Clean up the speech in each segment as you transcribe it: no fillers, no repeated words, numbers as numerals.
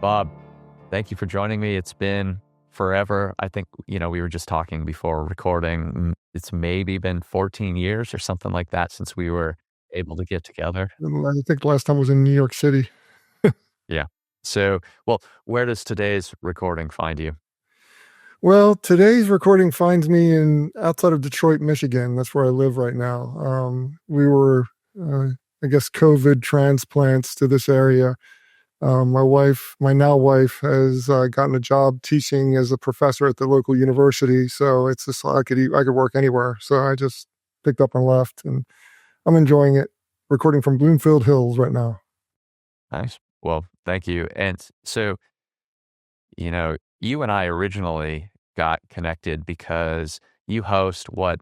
Bob, thank you for joining me. It's been forever. I think, we were just talking before recording. It's maybe been 14 years or something like that since we were able to get together. I think the last time was in New York City. Yeah. So, well, where does today's recording find you? Well, today's recording finds me outside of Detroit, Michigan. That's where I live right now. We were, COVID transplants to this area. My now wife, has gotten a job teaching as a professor at the local university. So it's just I could work anywhere. So I just picked up and left, and I'm enjoying it. Recording from Bloomfield Hills right now. Nice. Well, thank you. And so, you and I originally got connected because you host what,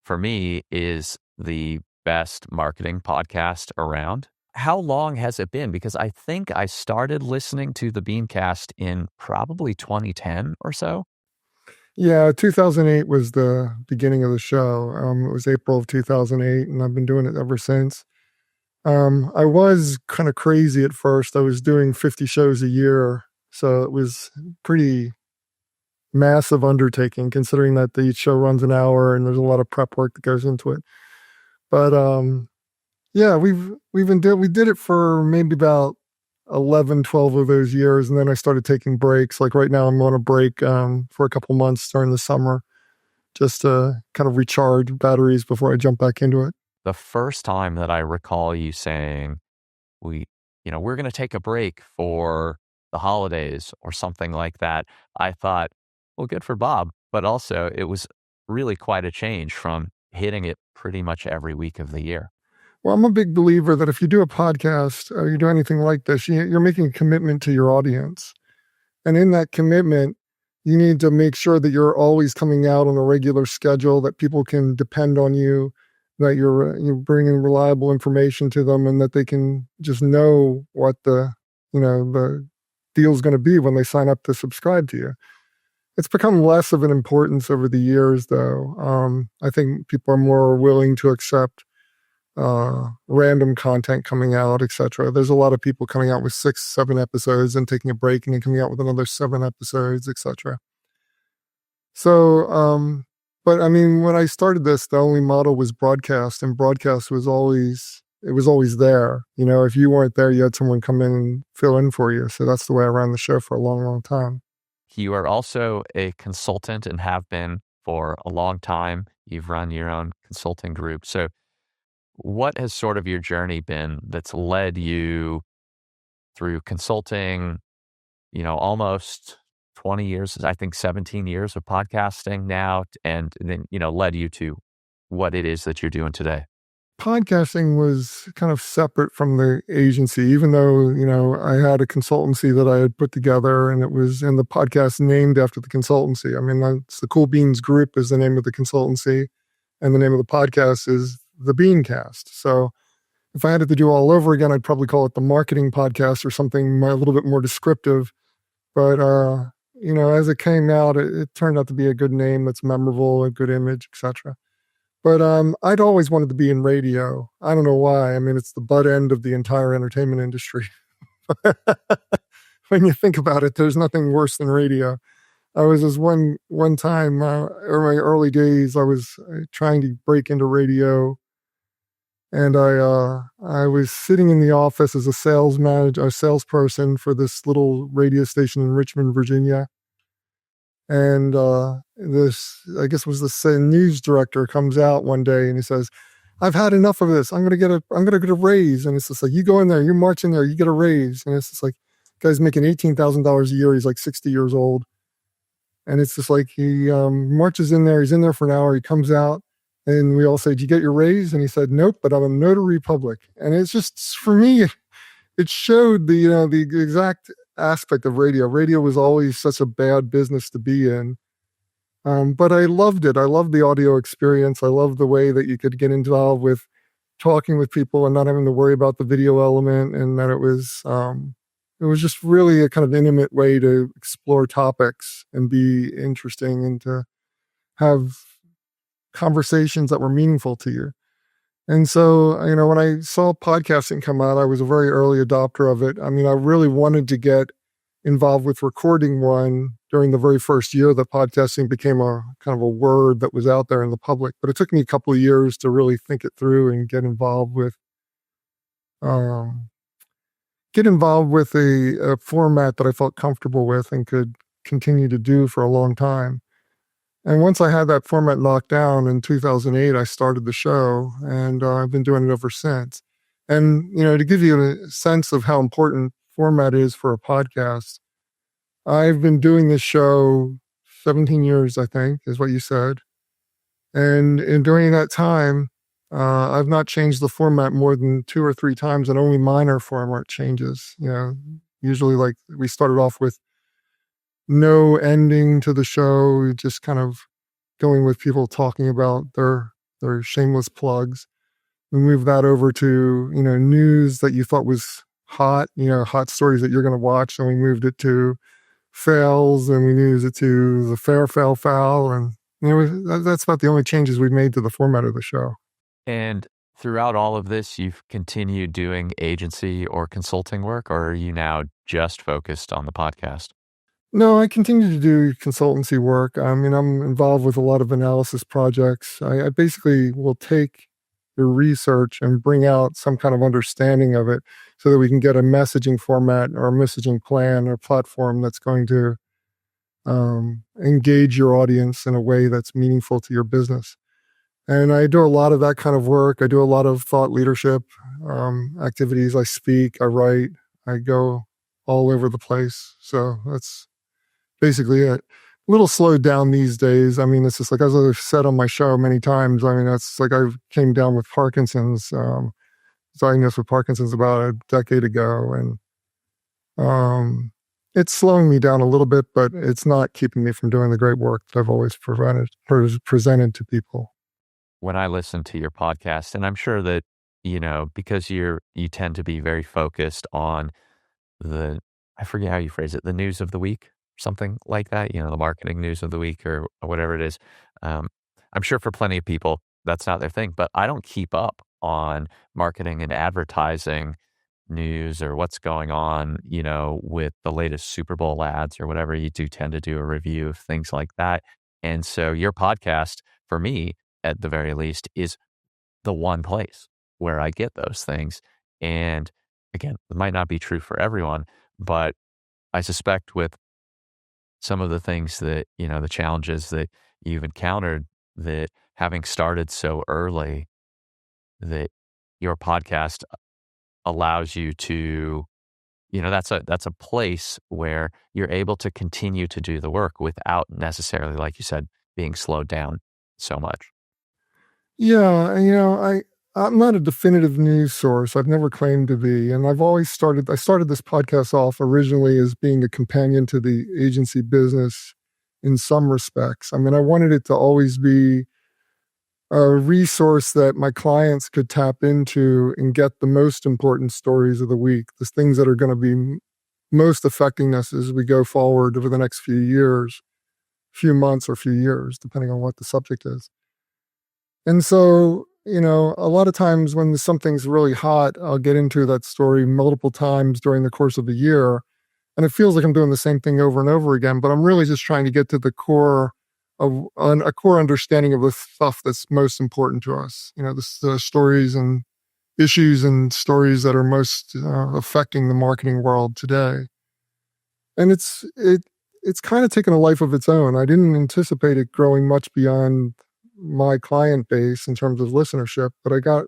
for me, is the best marketing podcast around. How long has it been? Because I think I started listening to the Beancast in probably 2010 or so. Yeah, 2008 was the beginning of the show. It was April of 2008, and I've been doing it ever since. I was kind of crazy at first. I was doing 50 shows a year, so it was pretty massive undertaking considering that each show runs an hour and there's a lot of prep work that goes into it. But yeah, we did it for maybe about 11, 12 of those years, and then I started taking breaks. Like right now, I'm on a break for a couple months during the summer, just to kind of recharge batteries before I jump back into it. The first time that I recall you saying, we're going to take a break for the holidays or something like that, I thought, well, good for Bob. But also it was really quite a change from hitting it pretty much every week of the year. Well, I'm a big believer that if you do a podcast or you do anything like this, you're making a commitment to your audience. And in that commitment, you need to make sure that you're always coming out on a regular schedule, that people can depend on you, that you're bringing reliable information to them, and that they can just know what the deal's going to be when they sign up to subscribe to you. It's become less of an importance over the years, though. I think people are more willing to accept random content coming out, etc. There's a lot of people coming out with 6, 7 episodes and taking a break and then coming out with another 7 episodes, etc. So, but I mean, when I started this, the only model was broadcast, and broadcast was always there. If you weren't there, you had someone come in and fill in for you. So that's the way I ran the show for a long, long time. You are also a consultant and have been for a long time. You've run your own consulting group. So what has sort of your journey been that's led you through consulting, almost 20 years, I think 17 years of podcasting now, and then, led you to what it is that you're doing today? Podcasting was kind of separate from the agency, even though, I had a consultancy that I had put together, and the podcast named after the consultancy. I mean, that's the Cool Beans Group is the name of the consultancy, and the name of the podcast is the Beancast. So if I had to do all over again, I'd probably call it the marketing podcast or something a little bit more descriptive. But, as it came out, it turned out to be a good name that's memorable, a good image, etc. But I'd always wanted to be in radio. I don't know why. I mean, it's the butt end of the entire entertainment industry. When you think about it, there's nothing worse than radio. I was just one time, in my early days, I was trying to break into radio. And I was sitting in the office as a salesperson for this little radio station in Richmond, Virginia. And this, I guess, was the news director comes out one day and he says, "I've had enough of this. I'm gonna get a raise." And it's just like, you go in there, you march in there, you get a raise. And it's just like, guy's making $18,000 a year. He's like 60 years old. And it's just like he marches in there. He's in there for an hour. He comes out. And we all say, "Did you get your raise?" And he said, "Nope, but I'm a notary public." And it's just, for me, it showed the exact aspect of radio. Radio was always such a bad business to be in. But I loved it. I loved the audio experience. I loved the way that you could get involved with talking with people and not having to worry about the video element, and that it was just really a kind of intimate way to explore topics and be interesting and to have conversations that were meaningful to you. And so, when I saw podcasting come out, I was a very early adopter of it. I mean, I really wanted to get involved with recording one during the very first year that podcasting became a kind of a word that was out there in the public. But it took me a couple of years to really think it through and um, get involved with a format that I felt comfortable with and could continue to do for a long time. And once I had that format locked down in 2008, I started the show, and I've been doing it ever since. And, to give you a sense of how important format is for a podcast, I've been doing this show 17 years, I think, is what you said. And during that time, I've not changed the format more than 2 or 3 times, and only minor format changes. Usually, like, we started off with no ending to the show, just kind of going with people talking about their shameless plugs. We moved that over to, news that you thought was hot, hot stories that you're going to watch. And we moved it to fails, and we moved it to the fair, fail, foul. And, that's about the only changes we've made to the format of the show. And throughout all of this, you've continued doing agency or consulting work, or are you now just focused on the podcast? No, I continue to do consultancy work. I mean, I'm involved with a lot of analysis projects. I basically will take the research and bring out some kind of understanding of it so that we can get a messaging format or a messaging plan or platform that's going to engage your audience in a way that's meaningful to your business. And I do a lot of that kind of work. I do a lot of thought leadership activities. I speak, I write, I go all over the place. So that's basically it. A little slowed down these days. I mean, it's just like, as I've said on my show many times, I mean, that's like I came down with Parkinson's, diagnosed with Parkinson's about a decade ago. And it's slowing me down a little bit, but it's not keeping me from doing the great work that I've always presented to people. When I listen to your podcast, and I'm sure that, because you tend to be very focused on I forget how you phrase it, the news of the week, something like that, the marketing news of the week or whatever it is. I'm sure for plenty of people, that's not their thing, but I don't keep up on marketing and advertising news or what's going on, with the latest Super Bowl ads or whatever. You do tend to do a review of things like that. And so your podcast, for me, at the very least, is the one place where I get those things. And again, it might not be true for everyone, but I suspect with some of the things that, the challenges that you've encountered, that having started so early, that your podcast allows you to, that's a place where you're able to continue to do the work without necessarily, like you said, being slowed down so much. Yeah, I'm not a definitive news source. I've never claimed to be. And I started this podcast off originally as being a companion to the agency business in some respects. I mean, I wanted it to always be a resource that my clients could tap into and get the most important stories of the week, the things that are going to be most affecting us as we go forward over the next few years, few months or few years, depending on what the subject is. And so, a lot of times when something's really hot, I'll get into that story multiple times during the course of the year. And it feels like I'm doing the same thing over and over again, but I'm really just trying to get to the core of a core understanding of the stuff that's most important to us. The stories and issues and stories that are most affecting the marketing world today. And it's kind of taken a life of its own. I didn't anticipate it growing much beyond my client base in terms of listenership, but I got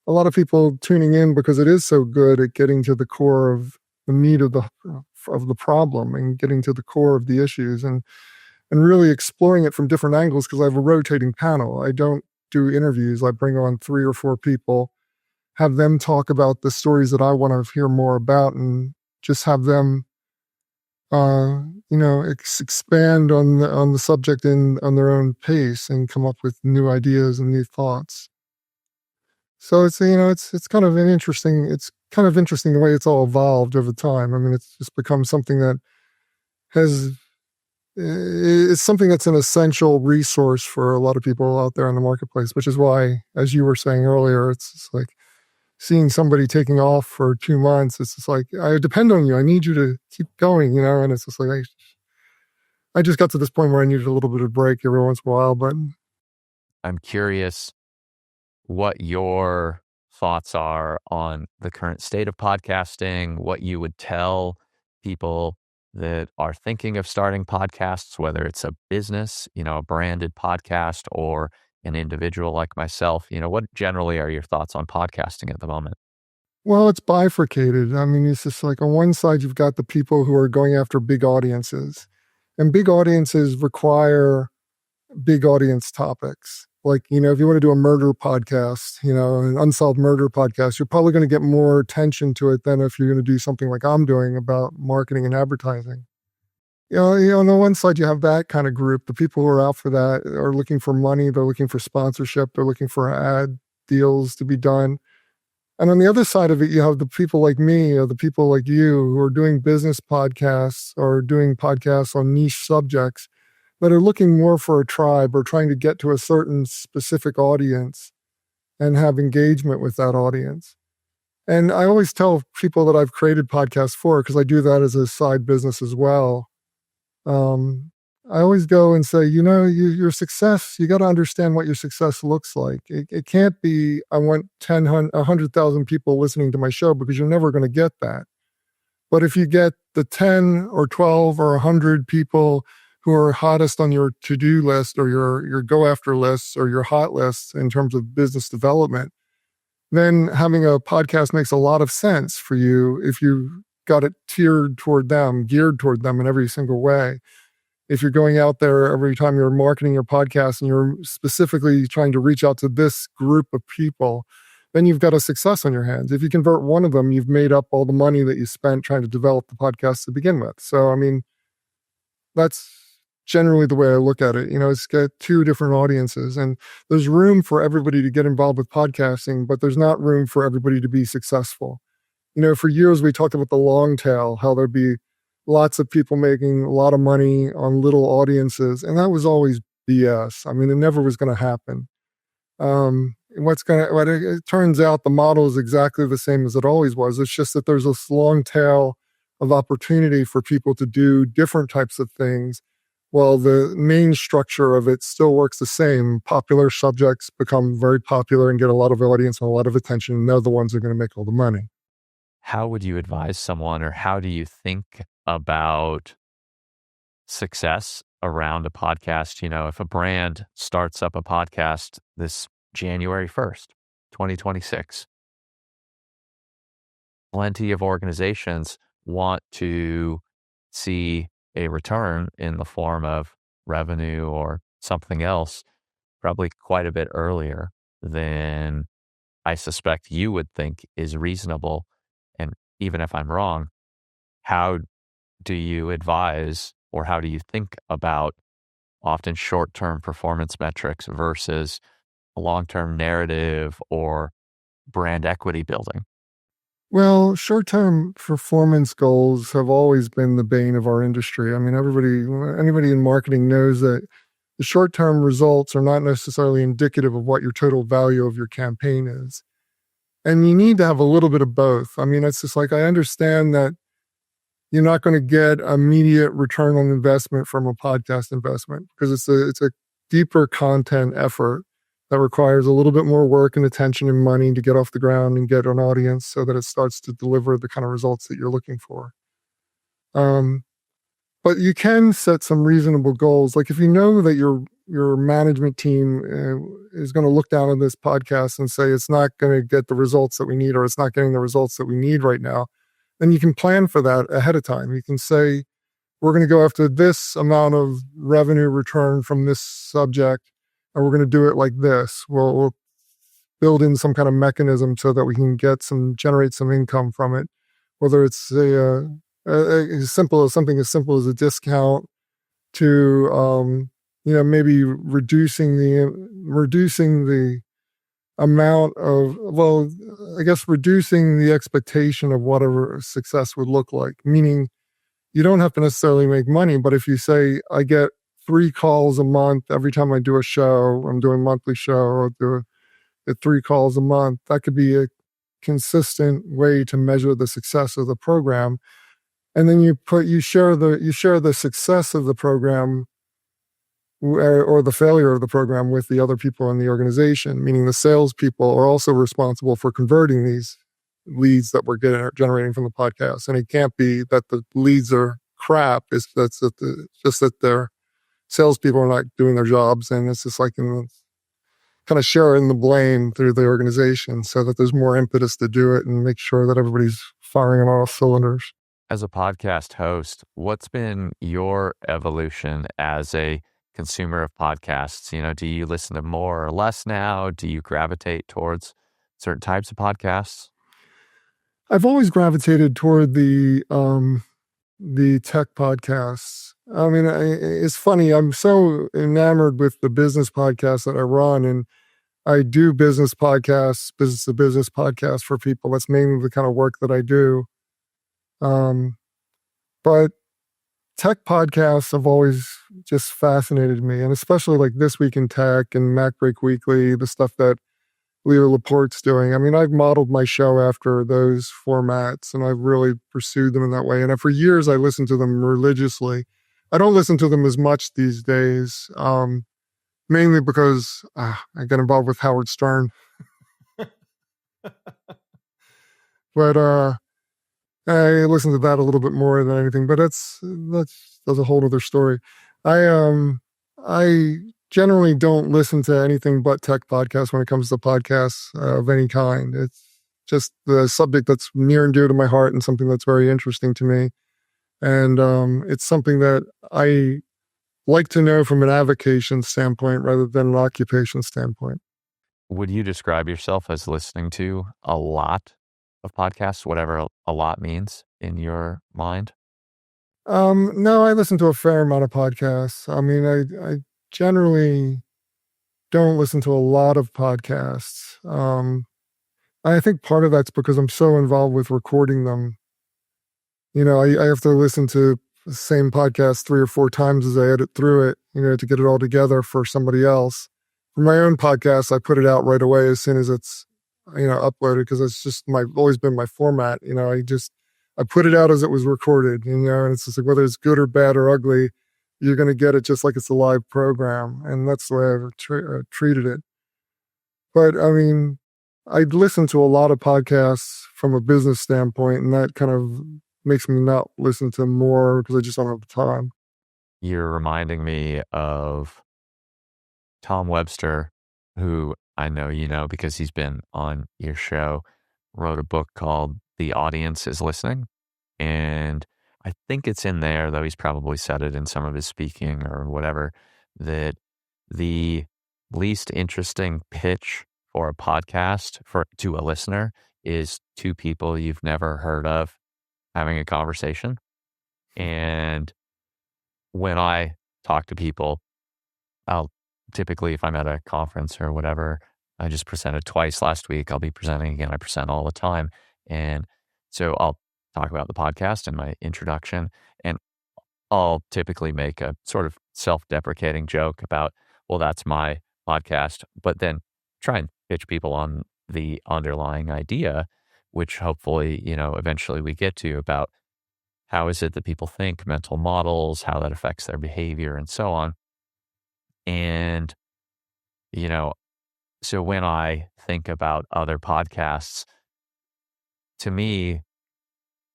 a lot of people tuning in because it is so good at getting to the core of the meat of the problem and getting to the core of the issues and really exploring it from different angles, because I have a rotating panel. I don't do interviews. I bring on 3 or 4 people, have them talk about the stories that I want to hear more about, and just have them expand on the subject on their own pace and come up with new ideas and new thoughts. So it's kind of interesting the way it's all evolved over time. I mean, it's just become something that it's something that's an essential resource for a lot of people out there in the marketplace, which is why, as you were saying earlier, it's like seeing somebody taking off for 2 months, it's just like, I depend on you. I need you to keep going, and it's just like, I just got to this point where I needed a little bit of break every once in a while, but I'm curious what your thoughts are on the current state of podcasting, what you would tell people that are thinking of starting podcasts, whether it's a business, a branded podcast, or an individual like myself. What generally are your thoughts on podcasting at the moment? well, it's bifurcated. I mean, it's just like on one side, you've got the people who are going after big audiences, and big audiences require big audience topics. Like, if you want to do a murder podcast, an unsolved murder podcast, you're probably going to get more attention to it than if you're going to do something like I'm doing about marketing and advertising. On the one side, you have that kind of group. The people who are out for that are looking for money. They're looking for sponsorship. They're looking for ad deals to be done. And on the other side of it, you have the people like me or the people like you who are doing business podcasts or doing podcasts on niche subjects that are looking more for a tribe or trying to get to a certain specific audience and have engagement with that audience. And I always tell people that I've created podcasts for, because I do that as a side business as well. I always go and say, your success, you got to understand what your success looks like. It can't be, I want 100,000 people listening to my show, because you're never going to get that. But if you get the 10 or 12 or 100 people who are hottest on your to-do list or your go-after lists or your hot lists in terms of business development, then having a podcast makes a lot of sense for you if you got it geared toward them in every single way. If you're going out there every time you're marketing your podcast and you're specifically trying to reach out to this group of people, then you've got a success on your hands. If you convert one of them, you've made up all the money that you spent trying to develop the podcast to begin with. So, I mean, that's generally the way I look at it. It's got two different audiences, and there's room for everybody to get involved with podcasting, but there's not room for everybody to be successful. For years we talked about the long tail, how there'd be lots of people making a lot of money on little audiences, and that was always BS. I mean, it never was going to happen. It turns out the model is exactly the same as it always was. It's just that there's this long tail of opportunity for people to do different types of things, while the main structure of it still works the same. Popular subjects become very popular and get a lot of audience and a lot of attention, and they're the ones that are going to make all the money. How would you advise someone, or how do you think about success around a podcast? If a brand starts up a podcast this January 1st, 2026, plenty of organizations want to see a return in the form of revenue or something else, probably quite a bit earlier than I suspect you would think is reasonable. And even if I'm wrong, how do you advise, or how do you think about often short-term performance metrics versus a long-term narrative or brand equity building? Well, short-term performance goals have always been the bane of our industry. I mean, anybody in marketing knows that the short-term results are not necessarily indicative of what your total value of your campaign is. And you need to have a little bit of both. I mean, it's just like, I understand that you're not going to get immediate return on investment from a podcast investment, because it's a deeper content effort that requires a little bit more work and attention and money to get off the ground and get an audience so that it starts to deliver the kind of results that you're looking for. But you can set some reasonable goals. Like if you know that your management team is going to look down on this podcast and say it's not going to get the results that we need, or it's not getting the results that we need right now, then you can plan for that ahead of time. You can say, we're going to go after this amount of revenue return from this subject, and we're going to do it like this. We'll build in some kind of mechanism so that we can generate some income from it, whether it's as simple as a discount to maybe reducing the amount of, reducing the expectation of whatever success would look like. Meaning, you don't have to necessarily make money, but if you say, I get 3 calls a month every time I do a show, I'm doing a monthly show, or do 3 calls a month, that could be consistent way to measure the success of the program. And then you share the success of the program or the failure of the program with the other people in the organization, meaning the salespeople are also responsible for converting these leads that we're generating from the podcast. And it can't be that the leads are crap. It's just that their salespeople are not doing their jobs. And it's just like kind of sharing the blame through the organization so that there's more impetus to do it and make sure that everybody's firing on all cylinders. As a podcast host, what's been your evolution as a consumer of podcasts? Do you listen to more or less now? Do you gravitate towards certain types of podcasts? I've always gravitated toward the tech podcasts. I mean, it's funny. I'm so enamored with the business podcasts that I run, and I do business podcasts, business to business podcasts for people. That's mainly the kind of work that I do. But tech podcasts have always just fascinated me, and especially like This Week in Tech and MacBreak Weekly, the stuff that Leo Laporte's doing. I mean, I've modeled my show after those formats, and I've really pursued them in that way. And for years, I listened to them religiously. I don't listen to them as much these days, mainly because I got involved with Howard Stern. But I listen to that a little bit more than anything. But that's a whole other story. I generally don't listen to anything but tech podcasts when it comes to podcasts of any kind. It's just the subject that's near and dear to my heart and something that's very interesting to me. And it's something that I like to know from an avocation standpoint rather than an occupation standpoint. Would you describe yourself as listening to a lot of podcasts, whatever a lot means in your mind? No, I listen to a fair amount of podcasts. I mean, I generally don't listen to a lot of podcasts. I think part of that's because I'm so involved with recording them. I have to listen to the same podcast 3 or 4 times as I edit through it, to get it all together for somebody else. For my own podcast, I put it out right away as soon as it's, uploaded, because it's just always been my format. I put it out as it was recorded, and it's just like, whether it's good or bad or ugly, you're going to get it just like it's a live program. And that's the way I've treated it. But I mean, I listen to a lot of podcasts from a business standpoint, and that kind of makes me not listen to more because I just don't have the time. You're reminding me of Tom Webster, who I know you know because he's been on your show, wrote a book called The Audience is Listening. And I think it's in there, though he's probably said it in some of his speaking or whatever, that the least interesting pitch for a podcast to a listener is 2 people you've never heard of having a conversation. And when I talk to people, I'll typically, if I'm at a conference or whatever, I just presented twice last week. I'll be presenting again. I present all the time. And so I'll talk about the podcast in my introduction, and I'll typically make a sort of self-deprecating joke about, well, that's my podcast, but then try and pitch people on the underlying idea, which hopefully, eventually we get to, about how is it that people think, mental models, how that affects their behavior and so on. And, so when I think about other podcasts, to me,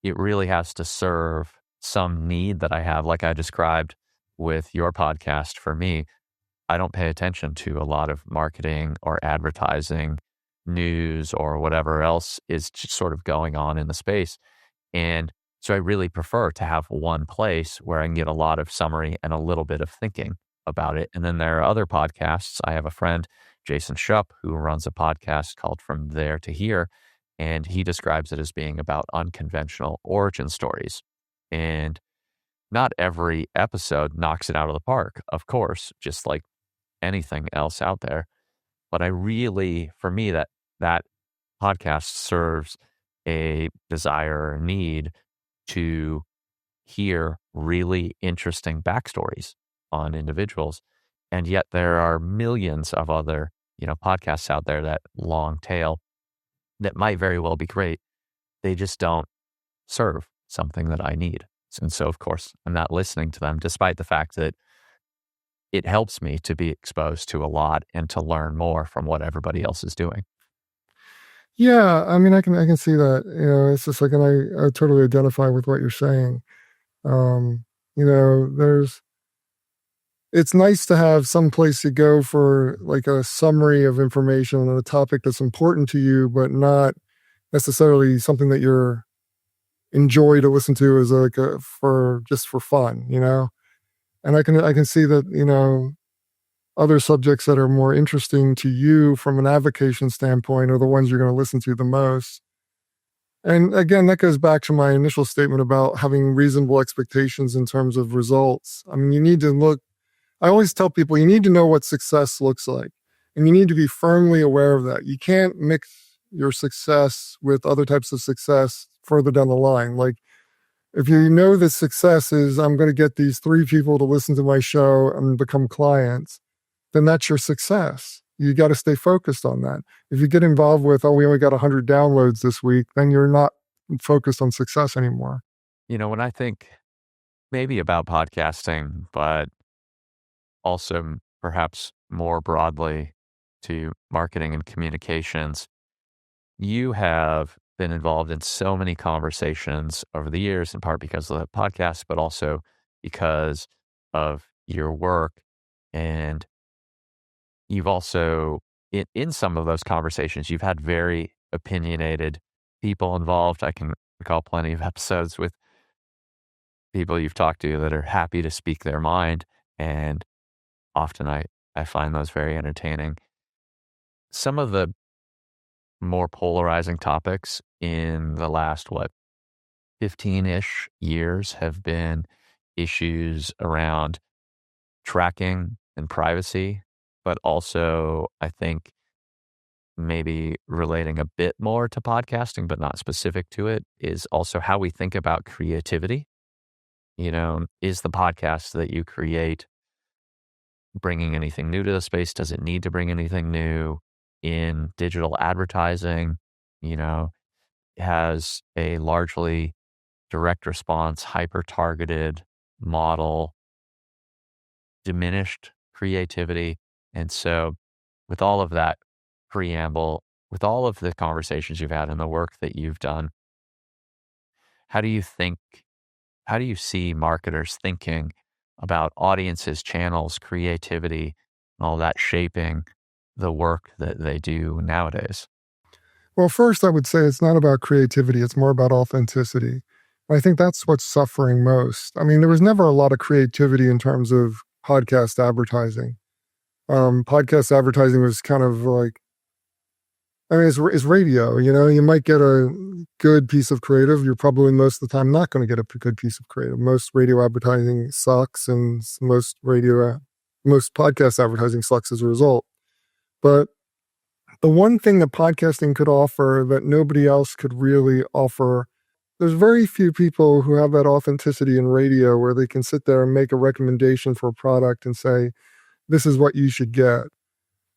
it really has to serve some need that I have, like I described with your podcast. For me, I don't pay attention to a lot of marketing or advertising, news, or whatever else is just sort of going on in the space. And so I really prefer to have one place where I can get a lot of summary and a little bit of thinking about it. And then there are other podcasts. I have a friend, Jason Shupp, who runs a podcast called From There to Here, and he describes it as being about unconventional origin stories. And not every episode knocks it out of the park, of course, just like anything else out there. But for me, that podcast serves a desire or need to hear really interesting backstories on individuals. And yet there are millions of other, podcasts out there, that long tail. that might very well be great. They just don't serve something that I need. And so, of course, I'm not listening to them, despite the fact that it helps me to be exposed to a lot and to learn more from what everybody else is doing. Yeah, I mean, I can see that. It's just like, and I totally identify with what you're saying. Um, there's it's nice to have some place to go for like a summary of information on a topic that's important to you, but not necessarily something that you're enjoy to listen to as like for just for fun. And I can see that other subjects that are more interesting to you from an avocation standpoint are the ones you're going to listen to the most. And again, that goes back to my initial statement about having reasonable expectations in terms of results. I mean, you need to look, I always tell people you need to know what success looks like, and you need to be firmly aware of that. You can't mix your success with other types of success further down the line. Like, if you know that success is, I'm going to get these 3 people to listen to my show and become clients, then that's your success. You got to stay focused on that. If you get involved with, we only got 100 downloads this week, then you're not focused on success anymore. When I think maybe about podcasting, but also perhaps more broadly to marketing and communications, you have been involved in so many conversations over the years, in part because of the podcast, but also because of your work. And you've also, in some of those conversations, you've had very opinionated people involved. I can recall plenty of episodes with people you've talked to that are happy to speak their mind. And often I find those very entertaining. Some of the more polarizing topics in the last, 15-ish years have been issues around tracking and privacy, but also I think maybe relating a bit more to podcasting, but not specific to it, is also how we think about creativity. Is the podcast that you create bringing anything new to the space? Does it need to bring anything new? In digital advertising, has a largely direct response, hyper-targeted model diminished creativity? And so with all of that preamble, with all of the conversations you've had and the work that you've done, how do you see marketers thinking about audiences, channels, creativity, and all that shaping the work that they do nowadays? Well, first, I would say it's not about creativity. It's more about authenticity. I think that's what's suffering most. I mean, there was never a lot of creativity in terms of podcast advertising. Podcast advertising was kind of like, I mean, it's radio, you might get a good piece of creative. You're probably most of the time not going to get a good piece of creative. Most radio advertising sucks, and most podcast advertising sucks as a result. But the one thing that podcasting could offer that nobody else could really offer, there's very few people who have that authenticity in radio where they can sit there and make a recommendation for a product and say, this is what you should get.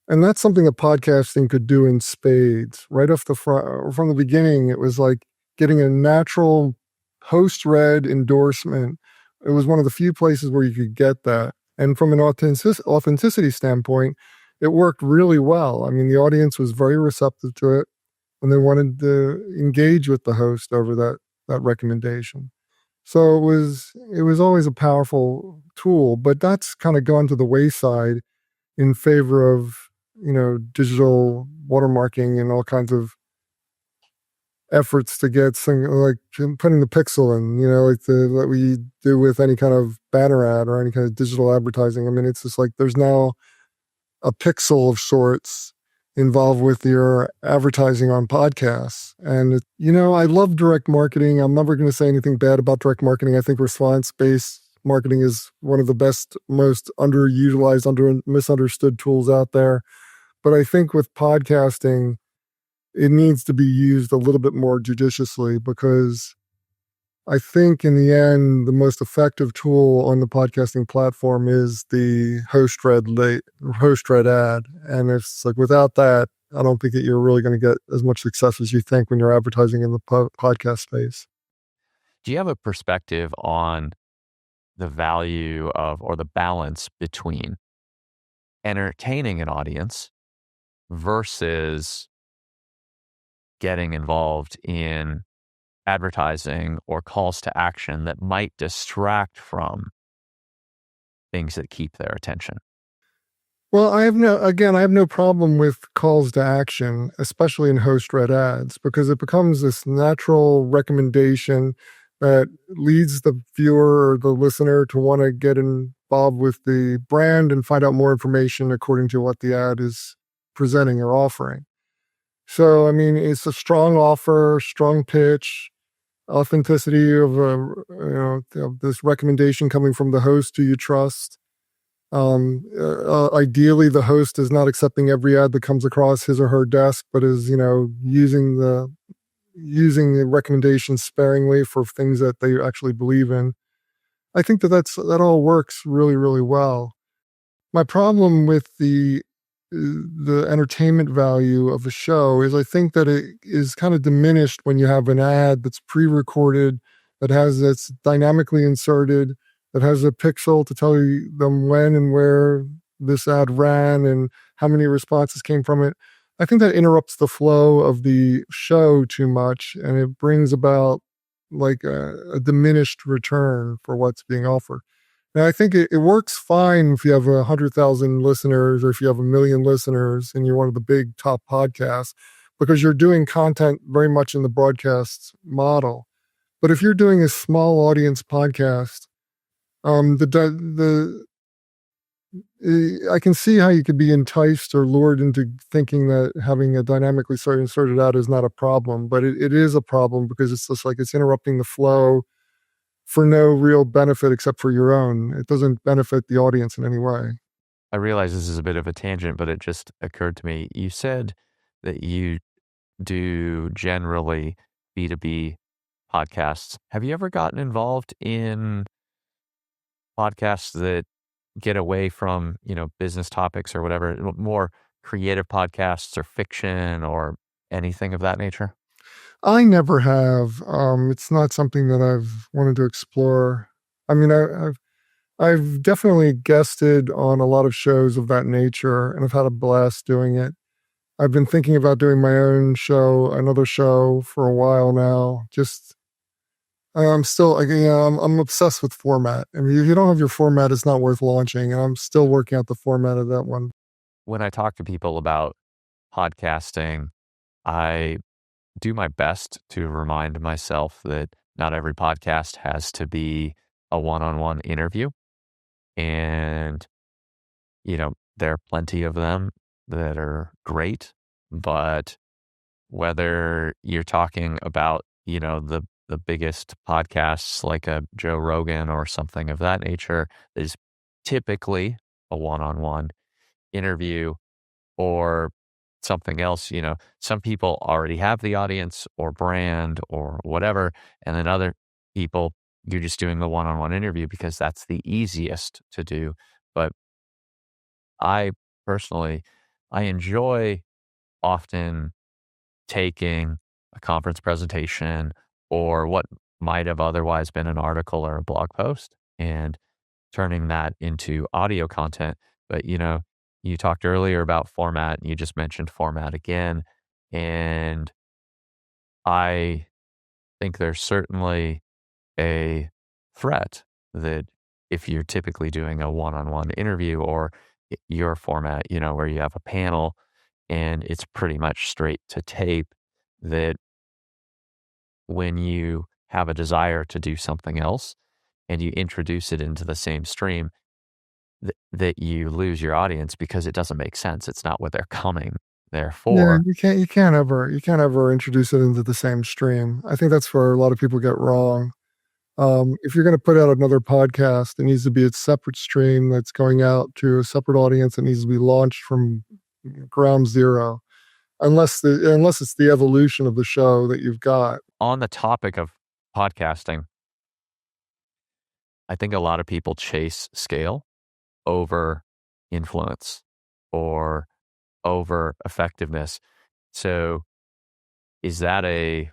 And that's something that podcasting could do in spades. Right off the front, from the beginning, it was like getting a natural host-read endorsement. It was one of the few places where you could get that. And from an authenticity standpoint, it worked really well. I mean, the audience was very receptive to it, and they wanted to engage with the host over that recommendation. So it was always a powerful tool, but that's kind of gone to the wayside in favor of digital watermarking and all kinds of efforts to get some, like putting the pixel in, like that we do with any kind of banner ad or any kind of digital advertising. I mean, it's just like there's now a pixel of sorts involved with your advertising on podcasts. And, I love direct marketing. I'm never going to say anything bad about direct marketing. I think response-based marketing is one of the best, most underutilized, misunderstood tools out there. But I think with podcasting, it needs to be used a little bit more judiciously, because I think in the end, the most effective tool on the podcasting platform is the host read ad. And it's like, without that, I don't think that you're really going to get as much success as you think when you're advertising in the podcast space. Do you have a perspective on the value of or the balance between entertaining an audience versus getting involved in advertising or calls to action that might distract from things that keep their attention? Well, I have no problem with calls to action, especially in host-read ads, because it becomes this natural recommendation that leads the viewer or the listener to want to get involved with the brand and find out more information according to what the ad is presenting or offering. So, I mean, it's a strong offer, strong pitch, authenticity of of this recommendation coming from the host who you trust. Ideally, the host is not accepting every ad that comes across his or her desk, but is using the recommendations sparingly for things that they actually believe in. I think that all works really, really well. My problem with the entertainment value of a show is I think that it is kind of diminished when you have an ad that's pre-recorded, that's dynamically inserted, that has a pixel to tell you them when and where this ad ran and how many responses came from it. I think that interrupts the flow of the show too much, and it brings about like a diminished return for what's being offered. And I think it works fine if you have 100,000 listeners or if you have 1 million listeners and you're one of the big top podcasts, because you're doing content very much in the broadcast model. But if you're doing a small audience podcast, I can see how you could be enticed or lured into thinking that having a dynamically inserted ad is not a problem, but it is a problem because it's just like it's interrupting the flow for no real benefit except for your own. It doesn't benefit the audience in any way. I realize this is a bit of a tangent, but it just occurred to me. You said that you do generally B2B podcasts. Have you ever gotten involved in podcasts that get away from, business topics or whatever, more creative podcasts or fiction or anything of that nature? I never have. It's not something that I've wanted to explore. I mean, I've definitely guested on a lot of shows of that nature, and I've had a blast doing it. I've been thinking about doing my own show, another show for a while now. Just I'm still, like, I'm obsessed with format. I mean, if you don't have your format, it's not worth launching. And I'm still working out the format of that one. When I talk to people about podcasting, I do my best to remind myself that not every podcast has to be a one-on-one interview. And, there are plenty of them that are great, but whether you're talking about, the biggest podcasts like a Joe Rogan or something of that nature, is typically a one-on-one interview or something else. Some people already have the audience or brand or whatever, and then other people, you're just doing the one-on-one interview because that's the easiest to do. But I personally, I enjoy often taking a conference presentation or what might have otherwise been an article or a blog post and turning that into audio content. But, you talked earlier about format and you just mentioned format again. And I think there's certainly a threat that if you're typically doing a one-on-one interview or your format, where you have a panel and it's pretty much straight to tape, that when you have a desire to do something else and you introduce it into the same stream, that you lose your audience because it doesn't make sense. It's not what they're coming there Yeah, for. you can't ever introduce it into the same stream. I think that's where a lot of people get wrong. If you're going to put out another podcast, it needs to be a separate stream that's going out to a separate audience. It needs to be launched from ground zero, unless it's the evolution of the show that you've got. On the topic of podcasting, I think a lot of people chase scale over influence or over effectiveness. So is that as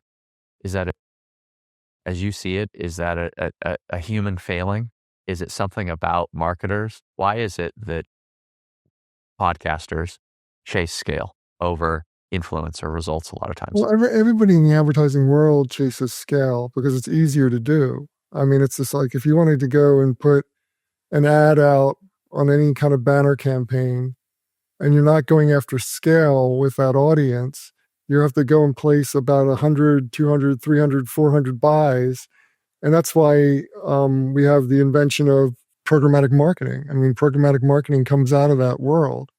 you see it, is that a human failing? Is it something about marketers? Why is it that podcasters chase scale over influence or results a lot of times? Well, everybody in the advertising world chases scale because it's easier to do. I mean, it's just like if you wanted to go and put an ad out on any kind of banner campaign and you're not going after scale with that audience, you have to go and place about 100, 200, 300, 400 buys. And that's why we have the invention of programmatic marketing. I mean, programmatic marketing comes out of that world.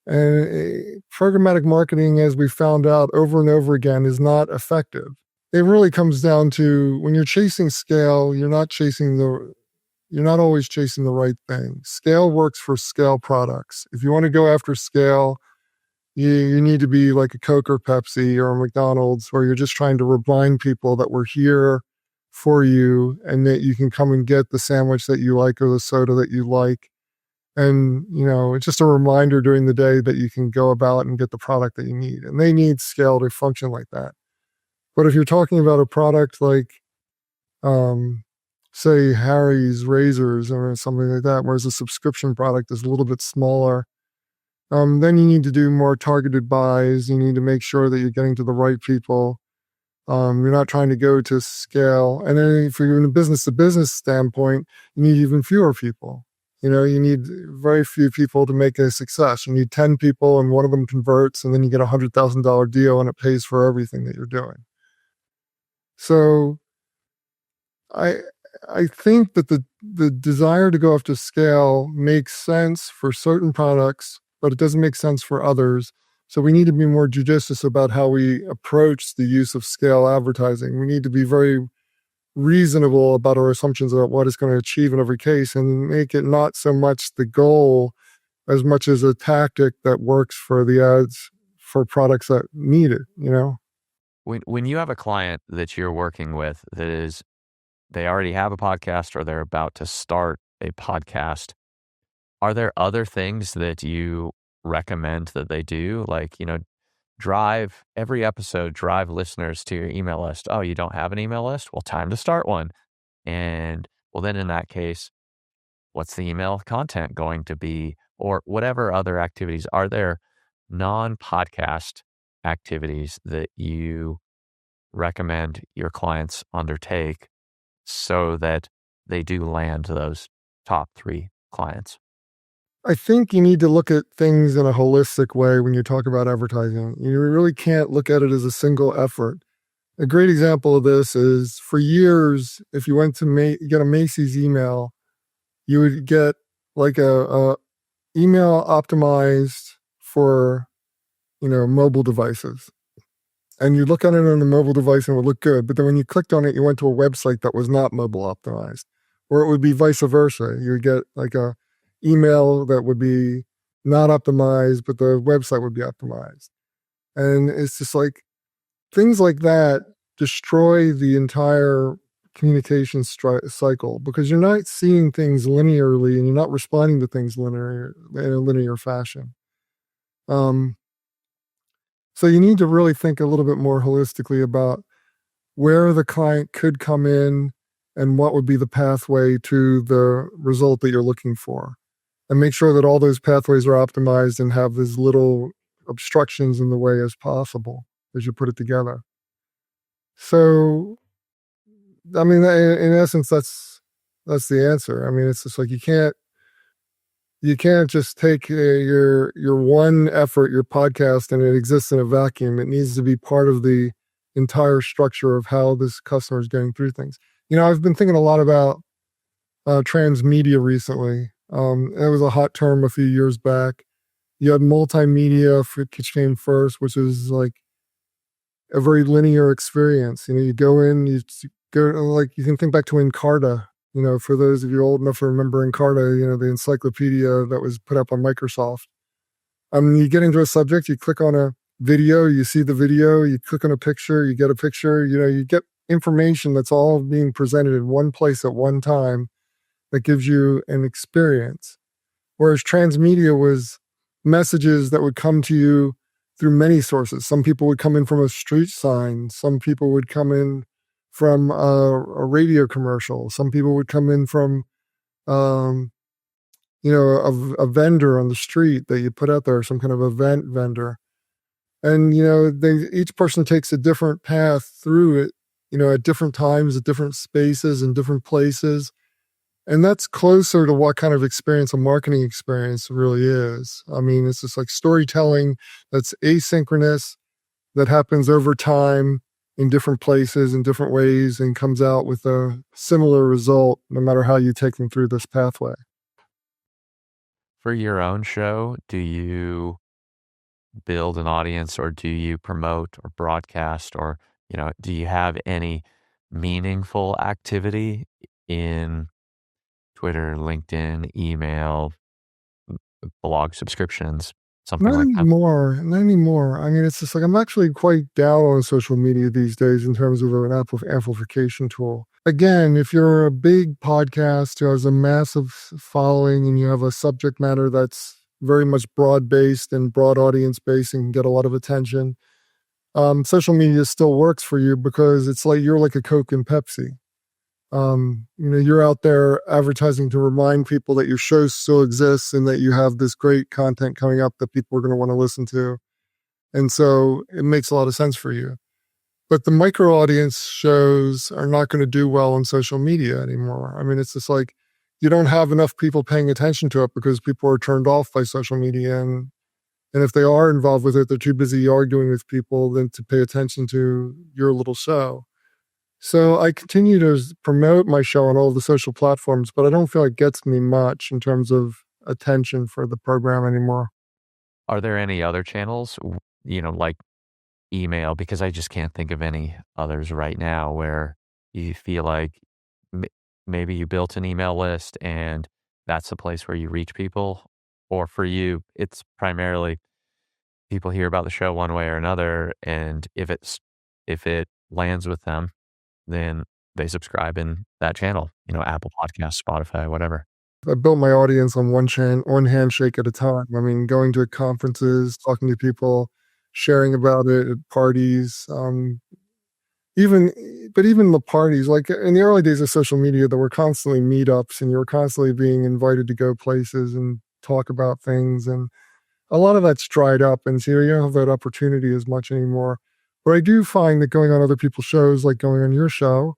And programmatic marketing, as we found out over and over again, is not effective. It really comes down to when you're chasing scale, you're not always chasing the right thing. Scale works for scale products. If you want to go after scale, you need to be like a Coke or Pepsi or a McDonald's, where you're just trying to remind people that we're here for you and that you can come and get the sandwich that you like or the soda that you like. And, it's just a reminder during the day that you can go about and get the product that you need. And they need scale to function like that. But if you're talking about a product like, say, Harry's razors or something like that, whereas a subscription product is a little bit smaller, then you need to do more targeted buys. You need to make sure that you're getting to the right people. You're not trying to go to scale. And then if you're in a business-to-business standpoint, you need even fewer people. You need very few people to make a success. You need 10 people and one of them converts, and then you get a $100,000 deal and it pays for everything that you're doing. So I think that the desire to go after scale makes sense for certain products, but it doesn't make sense for others. So we need to be more judicious about how we approach the use of scale advertising. We need to be very reasonable about our assumptions about what it's going to achieve in every case and make it not so much the goal as much as a tactic that works for the ads for products that need it, When you have a client that you're working with they already have a podcast or they're about to start a podcast, are there other things that you recommend that they do? Like, drive listeners to your email list. Oh, you don't have an email list? Well, time to start one. And well, then in that case, what's the email content going to be? Or whatever other activities. Are there non-podcast activities that you recommend your clients undertake so that they do land those top 3 clients? I think you need to look at things in a holistic way when you talk about advertising. You really can't look at it as a single effort. A great example of this is for years, if you went to get a Macy's email, you would get like a email optimized for, mobile devices. And you look at it on the mobile device and it would look good. But then when you clicked on it, you went to a website that was not mobile optimized. Or it would be vice versa. You would get like a email that would be not optimized, but the website would be optimized. And it's just like things like that destroy the entire communication cycle because you're not seeing things linearly and you're not responding to things in a linear fashion. So you need to really think a little bit more holistically about where the client could come in and what would be the pathway to the result that you're looking for. And make sure that all those pathways are optimized and have as little obstructions in the way as possible as you put it together. So, I mean, in essence, that's the answer. I mean, it's just like you can't just take your one effort, your podcast, and it exists in a vacuum. It needs to be part of the entire structure of how this customer is going through things. I've been thinking a lot about transmedia recently. It was a hot term a few years back. You had multimedia, which came first, which is like a very linear experience. You go in, you go, like you can think back to Encarta. For those of you old enough to remember Encarta, the encyclopedia that was put up on Microsoft. You get into a subject, you click on a video, you see the video, you click on a picture, you get a picture, you get information that's all being presented in one place at one time that gives you an experience. Whereas transmedia was messages that would come to you through many sources. Some people would come in from a street sign. Some people would come in from a radio commercial. Some people would come in from, um, a vendor on the street that you put out there, some kind of event vendor. And, each person takes a different path through it, at different times, at different spaces and different places. And that's closer to what kind of experience a marketing experience really is. I mean, it's just like storytelling that's asynchronous, that happens over time in different places, in different ways, and comes out with a similar result, no matter how you take them through this pathway. For your own show, do you build an audience, or do you promote or broadcast, or, do you have any meaningful activity in Twitter, LinkedIn, email, blog subscriptions, something Not like that? anymore. Not anymore. I mean, it's just like I'm actually quite down on social media these days in terms of an amplification tool. Again, if you're a big podcast who has a massive following and you have a subject matter that's very much broad-based and broad audience-based and can get a lot of attention, social media still works for you because it's like you're like a Coke and Pepsi. You're out there advertising to remind people that your show still exists and that you have this great content coming up that people are going to want to listen to. And so it makes a lot of sense for you. But the micro audience shows are not going to do well on social media anymore. I mean, it's just like you don't have enough people paying attention to it because people are turned off by social media. And if they are involved with it, they're too busy arguing with people than to pay attention to your little show. So I continue to promote my show on all the social platforms, but I don't feel it gets me much in terms of attention for the program anymore. Are there any other channels, like email? Because I just can't think of any others right now where you feel like maybe you built an email list and that's the place where you reach people. Or for you, it's primarily people hear about the show one way or another, and if it lands with them, then they subscribe in that channel, Apple Podcasts, Spotify, whatever. I built my audience on one handshake at a time. I mean, going to conferences, talking to people, sharing about it at parties, even the parties, like in the early days of social media, there were constantly meetups and you were constantly being invited to go places and talk about things. And a lot of that's dried up. And so you don't have that opportunity as much anymore. But I do find that going on other people's shows, like going on your show,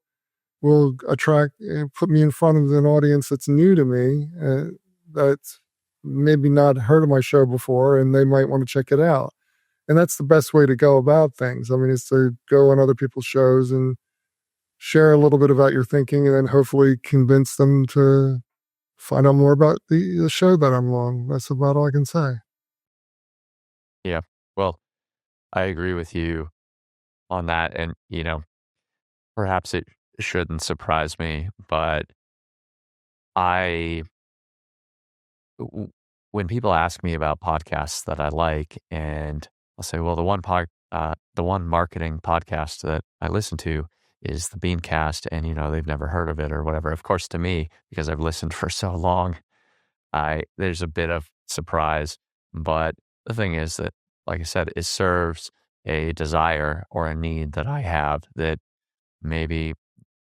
will put me in front of an audience that's new to me, that's maybe not heard of my show before, and they might want to check it out. And that's the best way to go about things. I mean, it's to go on other people's shows and share a little bit about your thinking, and then hopefully convince them to find out more about the show that I'm on. That's about all I can say. Yeah. Well, I agree with you on that. And, perhaps it shouldn't surprise me, but when people ask me about podcasts that I like, and I'll say, well, the one marketing podcast that I listen to is the Beancast, and, they've never heard of it or whatever. Of course, to me, because I've listened for so long, there's a bit of surprise. But the thing is that, like I said, it serves a desire or a need that I have that maybe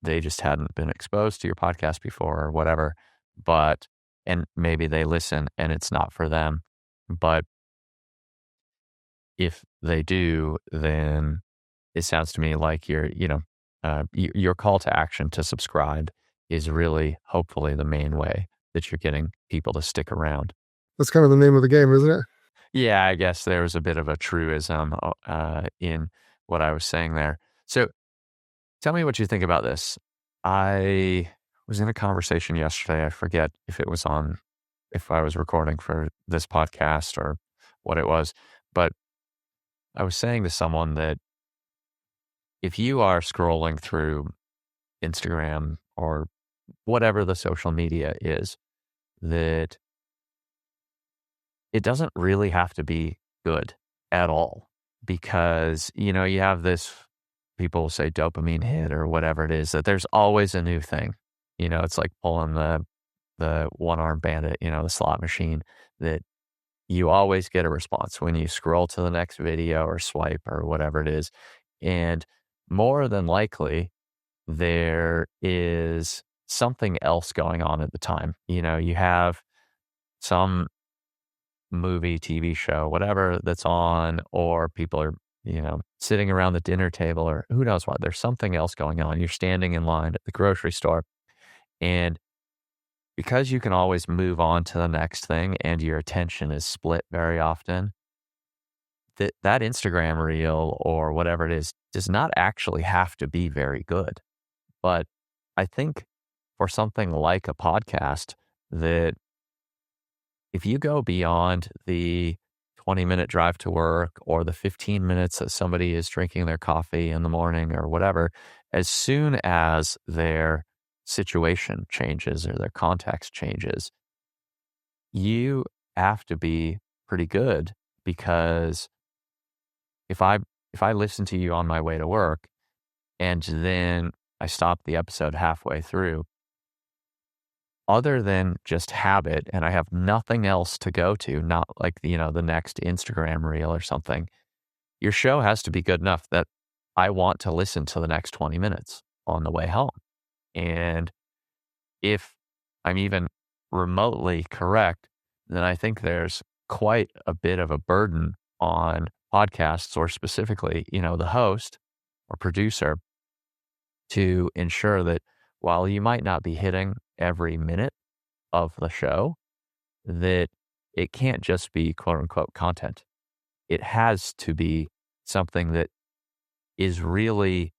they just hadn't been exposed to your podcast before or whatever, and maybe they listen and it's not for them. But if they do, then it sounds to me like your call to action to subscribe is really, hopefully, the main way that you're getting people to stick around. That's kind of the name of the game, isn't it? Yeah, I guess there was a bit of a truism in what I was saying there. So tell me what you think about this. I was in a conversation yesterday. I forget if I was recording for this podcast or what it was, but I was saying to someone that if you are scrolling through Instagram or whatever the social media is, that it doesn't really have to be good at all, because, you have this, people say dopamine hit or whatever it is, that there's always a new thing. It's like pulling the one-armed bandit, the slot machine, that you always get a response when you scroll to the next video or swipe or whatever it is. And more than likely, there is something else going on at the time. You have some movie, TV show, whatever that's on, or people are, sitting around the dinner table or who knows what. There's something else going on. You're standing in line at the grocery store. And because you can always move on to the next thing and your attention is split very often, that Instagram reel or whatever it is does not actually have to be very good. But I think for something like a podcast, that if you go beyond the 20-minute drive to work or the 15 minutes that somebody is drinking their coffee in the morning or whatever, as soon as their situation changes or their context changes, you have to be pretty good, because if I listen to you on my way to work and then I stop the episode halfway through, other than just habit, and I have nothing else to go to, not like, the next Instagram reel or something, your show has to be good enough that I want to listen to the next 20 minutes on the way home. And if I'm even remotely correct, then I think there's quite a bit of a burden on podcasts, or specifically, the host or producer, to ensure that while you might not be hitting every minute of the show, that it can't just be quote unquote content. It has to be something that is really,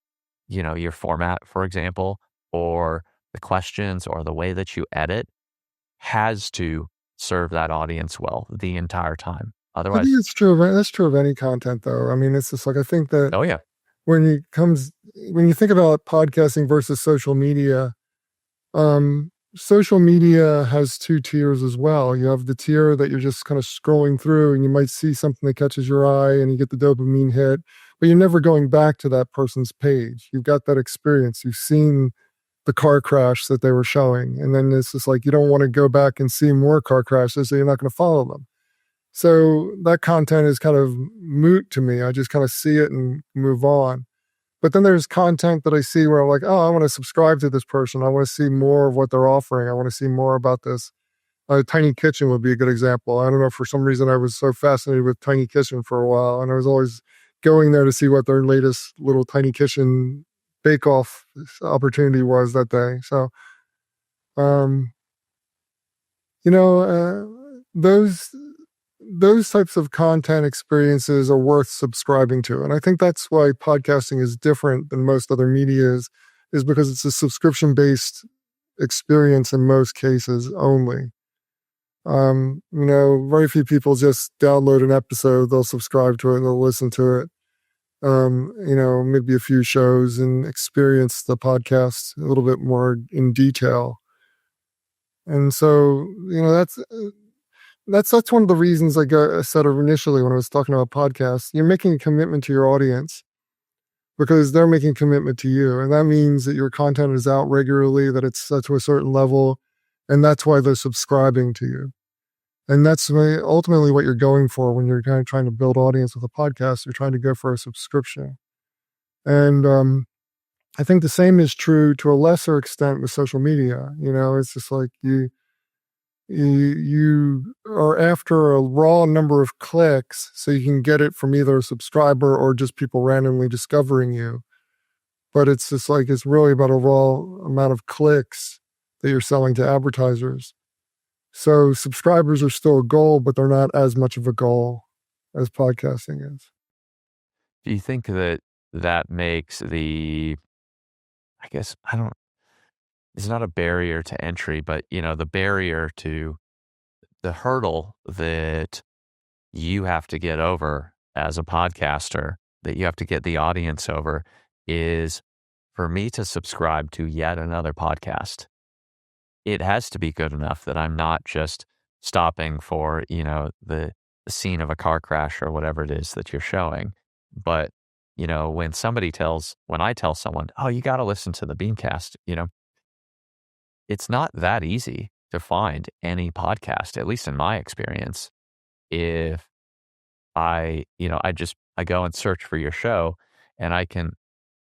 your format, for example, or the questions or the way that you edit has to serve that audience well the entire time. I think Otherwise, it's true. That's true of any content, though. I mean, it's just like I think that oh yeah, when you think about podcasting versus social media, social media has two tiers as well. You have the tier that you're just kind of scrolling through and you might see something that catches your eye and you get the dopamine hit, but you're never going back to that person's page. You've got that experience. You've seen the car crash that they were showing. And then it's just like you don't want to go back and see more car crashes, so you're not going to follow them. So that content is kind of moot to me. I just kind of see it and move on. But then there's content that I see where I'm like, oh, I want to subscribe to this person. I want to see more of what they're offering. I want to see more about this. Tiny Kitchen would be a good example. I don't know, for some reason I was so fascinated with Tiny Kitchen for a while, and I was always going there to see what their latest little Tiny Kitchen bake-off opportunity was that day. So, um, those types of content experiences are worth subscribing to. And I think that's why podcasting is different than most other media is because it's a subscription-based experience in most cases only. Very few people just download an episode, they'll subscribe to it, and they'll listen to it. Maybe a few shows and experience the podcast a little bit more in detail. And so, that's one of the reasons I said initially when I was talking about podcasts. You're making a commitment to your audience because they're making a commitment to you. And that means that your content is out regularly, that it's set to a certain level, and that's why they're subscribing to you. And that's ultimately what you're going for when you're kind of trying to build audience with a podcast. You're trying to go for a subscription. And I think the same is true to a lesser extent with social media. It's just like you are after a raw number of clicks so you can get it from either a subscriber or just people randomly discovering you. But it's just like, it's really about a raw amount of clicks that you're selling to advertisers. So subscribers are still a goal, but they're not as much of a goal as podcasting is. do you think that makes it's not a barrier to entry, but the barrier to the hurdle that you have to get over as a podcaster, that you have to get the audience over, is for me to subscribe to yet another podcast. It has to be good enough that I'm not just stopping for, the scene of a car crash or whatever it is that you're showing. But, when I tell someone, oh, you got to listen to the Beancast, it's not that easy to find any podcast, at least in my experience, if I go and search for your show, and I can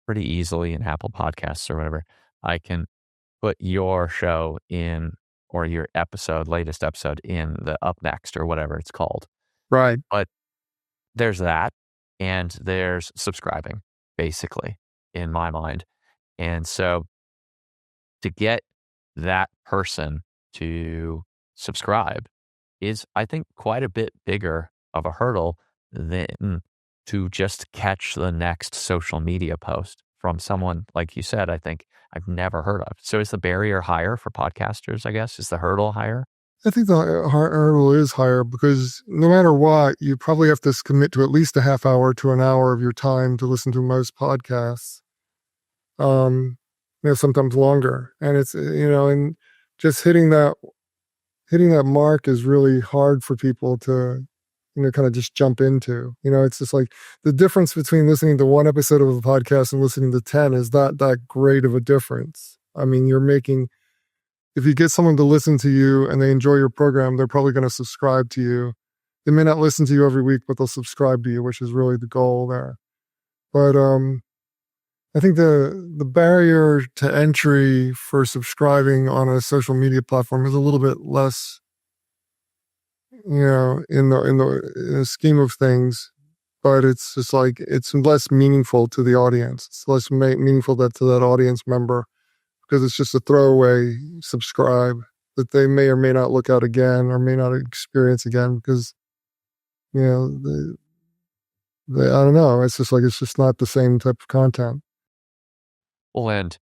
pretty easily in Apple Podcasts or whatever, I can put your show in, or your latest episode in the up next or whatever it's called. Right. But there's that, and there's subscribing, basically, in my mind. And so to get that person to subscribe is, I think, quite a bit bigger of a hurdle than to just catch the next social media post from someone, like you said, I think I've never heard of. So is the barrier higher for podcasters, I guess? Is the hurdle higher? I think the hurdle is higher because no matter what, you probably have to commit to at least a half hour to an hour of your time to listen to most podcasts. Sometimes longer. And it's, and just hitting that mark is really hard for people to, kind of just jump into. It's just like the difference between listening to one episode of a podcast and listening to 10 is not that great of a difference. I mean, if you get someone to listen to you and they enjoy your program, they're probably going to subscribe to you. They may not listen to you every week, but they'll subscribe to you, which is really the goal there. But I think the barrier to entry for subscribing on a social media platform is a little bit less, in the scheme of things. But it's just like it's less meaningful to the audience. It's less meaningful to that audience member, because it's just a throwaway subscribe that they may or may not look at again or may not experience again because, I don't know. It's just not the same type of content. Well, and,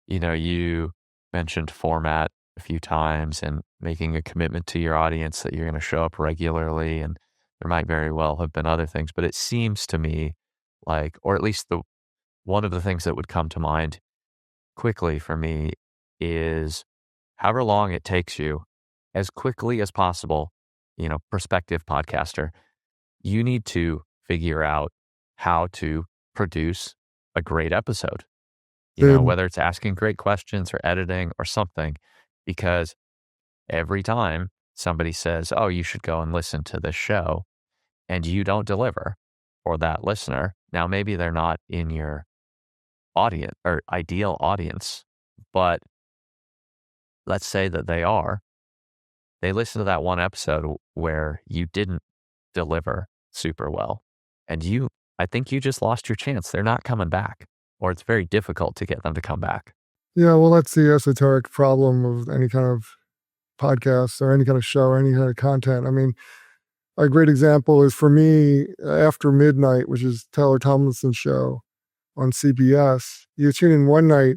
you mentioned format a few times and making a commitment to your audience that you're going to show up regularly. And there might very well have been other things, but it seems to me like, or at least one of the things that would come to mind quickly for me is however long it takes you, as quickly as possible, prospective podcaster, you need to figure out how to produce a great episode, whether it's asking great questions or editing or something, because every time somebody says, oh, you should go and listen to this show, and you don't deliver for that listener, now maybe they're not in your audience or ideal audience, but let's say that they listen to that one episode where you didn't deliver super well, and I think you just lost your chance. They're not coming back, or it's very difficult to get them to come back. Yeah, well, that's the esoteric problem of any kind of podcast or any kind of show or any kind of content. I mean, a great example is for me, After Midnight, which is Taylor Tomlinson's show on CBS. You tune in one night,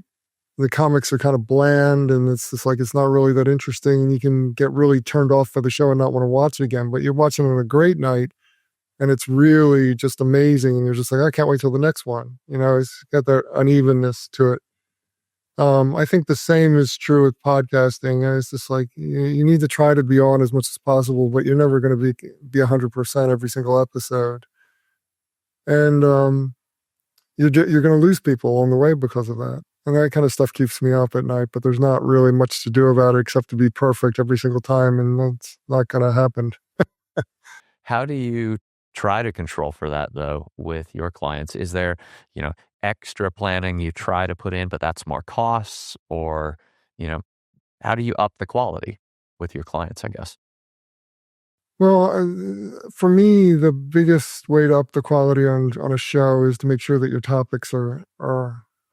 the comics are kind of bland and it's just like it's not really that interesting, and you can get really turned off by the show and not want to watch it again. But you're watching it on a great night and it's really just amazing, and you're just like, I can't wait till the next one. It's got that unevenness to it. I think the same is true with podcasting. And it's just like you need to try to be on as much as possible, but you're never going to be 100% every single episode. And you're going to lose people along the way because of that. And that kind of stuff keeps me up at night, but there's not really much to do about it except to be perfect every single time, and that's not going to happen. How do you try to control for that, though, with your clients? Is there, extra planning you try to put in, but that's more costs? Or, how do you up the quality with your clients, I guess? Well, for me, the biggest way to up the quality on a show is to make sure that your topics are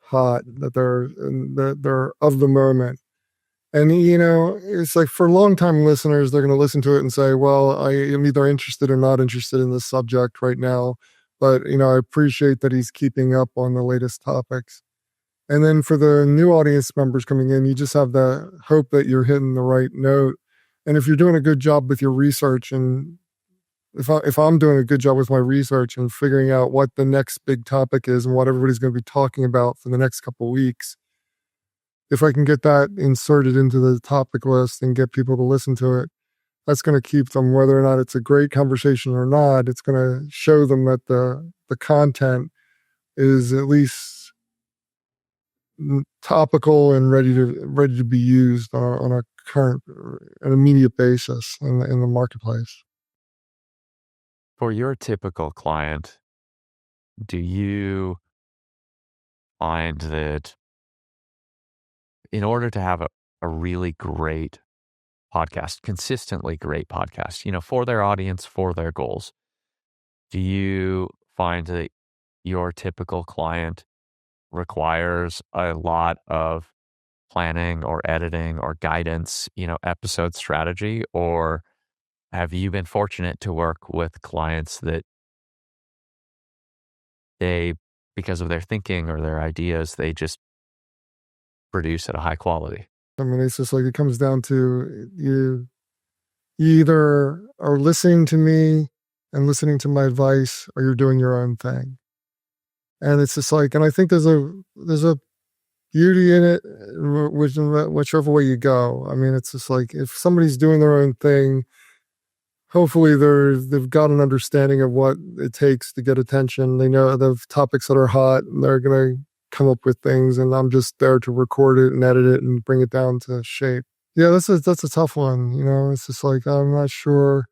hot, that they're of the moment. And, it's like for longtime listeners, they're going to listen to it and say, well, I am either interested or not interested in this subject right now. But, I appreciate that he's keeping up on the latest topics. And then for the new audience members coming in, you just have the hope that you're hitting the right note. And if you're doing a good job with your research, and if I'm doing a good job with my research and figuring out what the next big topic is and what everybody's going to be talking about for the next couple of weeks, if I can get that inserted into the topic list and get people to listen to it, that's going to keep them, whether or not it's a great conversation or not. It's going to show them that the content is at least topical and ready to be used on a current, an immediate basis in the marketplace. For your typical client, do you find that in order to have a really great podcast, consistently great podcast, for their audience, for their goals, do you find that your typical client requires a lot of planning or editing or guidance, episode strategy? Or have you been fortunate to work with clients that they, because of their thinking or their ideas, they just produce at a high quality? I mean, it's just like it comes down to you either are listening to me and listening to my advice, or you're doing your own thing. And it's just like, and I think there's a beauty in it, whichever way you go. I mean, it's just like if somebody's doing their own thing, hopefully they've got an understanding of what it takes to get attention. They know the topics that are hot, and they're gonna come up with things, and I'm just there to record it and edit it and bring it down to shape. Yeah, that's a tough one. It's just like I'm not sure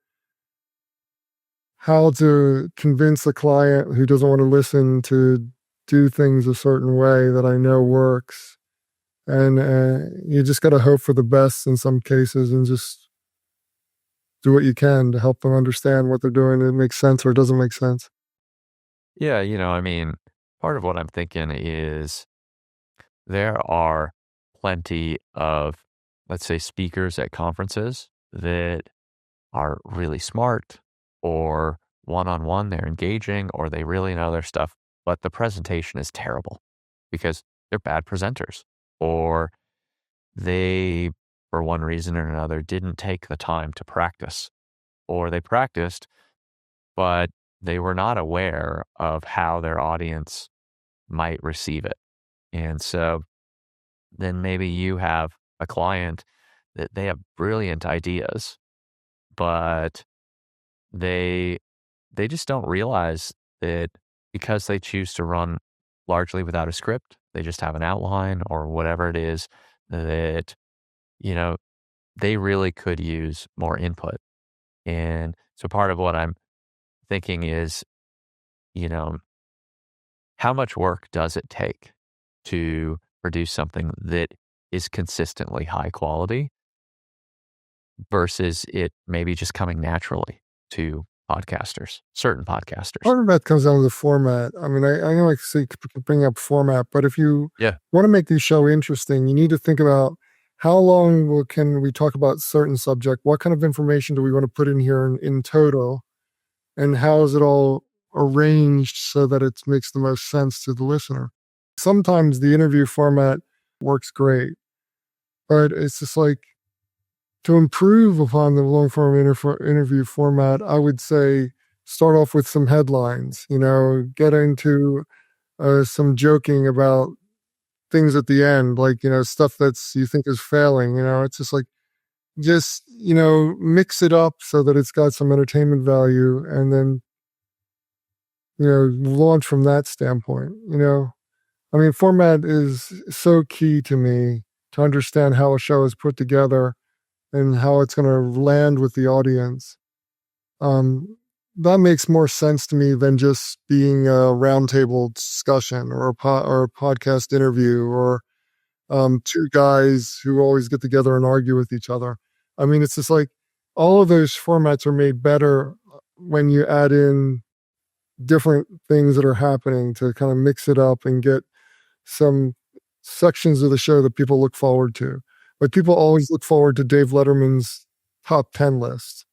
how to convince a client who doesn't want to listen to do things a certain way that I know works. And you just got to hope for the best in some cases and just do what you can to help them understand what they're doing. It makes sense or it doesn't make sense. Yeah, I mean, part of what I'm thinking is there are plenty of, let's say, speakers at conferences that are really smart, or one-on-one, they're engaging, or they really know their stuff, but the presentation is terrible because they're bad presenters, or they, for one reason or another, didn't take the time to practice, or they practiced, but they were not aware of how their audience might receive it. And so then maybe you have a client that they have brilliant ideas, but they just don't realize that because they choose to run largely without a script, they just have an outline or whatever it is, that, they really could use more input. And so part of what I'm thinking is, you know, how much work does it take to produce something that is consistently high quality versus it maybe just coming naturally to podcasters, certain podcasters? Part of that comes down to the format. I mean, I know like say bring up format, but if you Yeah. want to make the show interesting, you need to think about how long can we talk about certain subject? What kind of information do we want to put in here in total? And how is it all arranged so that it makes the most sense to the listener? Sometimes the interview format works great, but it's just like to improve upon the long form interview format, I would say start off with some headlines, get into some joking about things at the end, like, stuff that's you think is failing, it's just like, mix it up so that it's got some entertainment value and then, launch from that standpoint, I mean, format is so key to me to understand how a show is put together and how it's going to land with the audience. That makes more sense to me than just being a roundtable discussion or a podcast interview or two guys who always get together and argue with each other. I mean, it's just like all of those formats are made better when you add in different things that are happening to kind of mix it up and get some sections of the show that people look forward to. But people always look forward to Dave Letterman's top 10 list.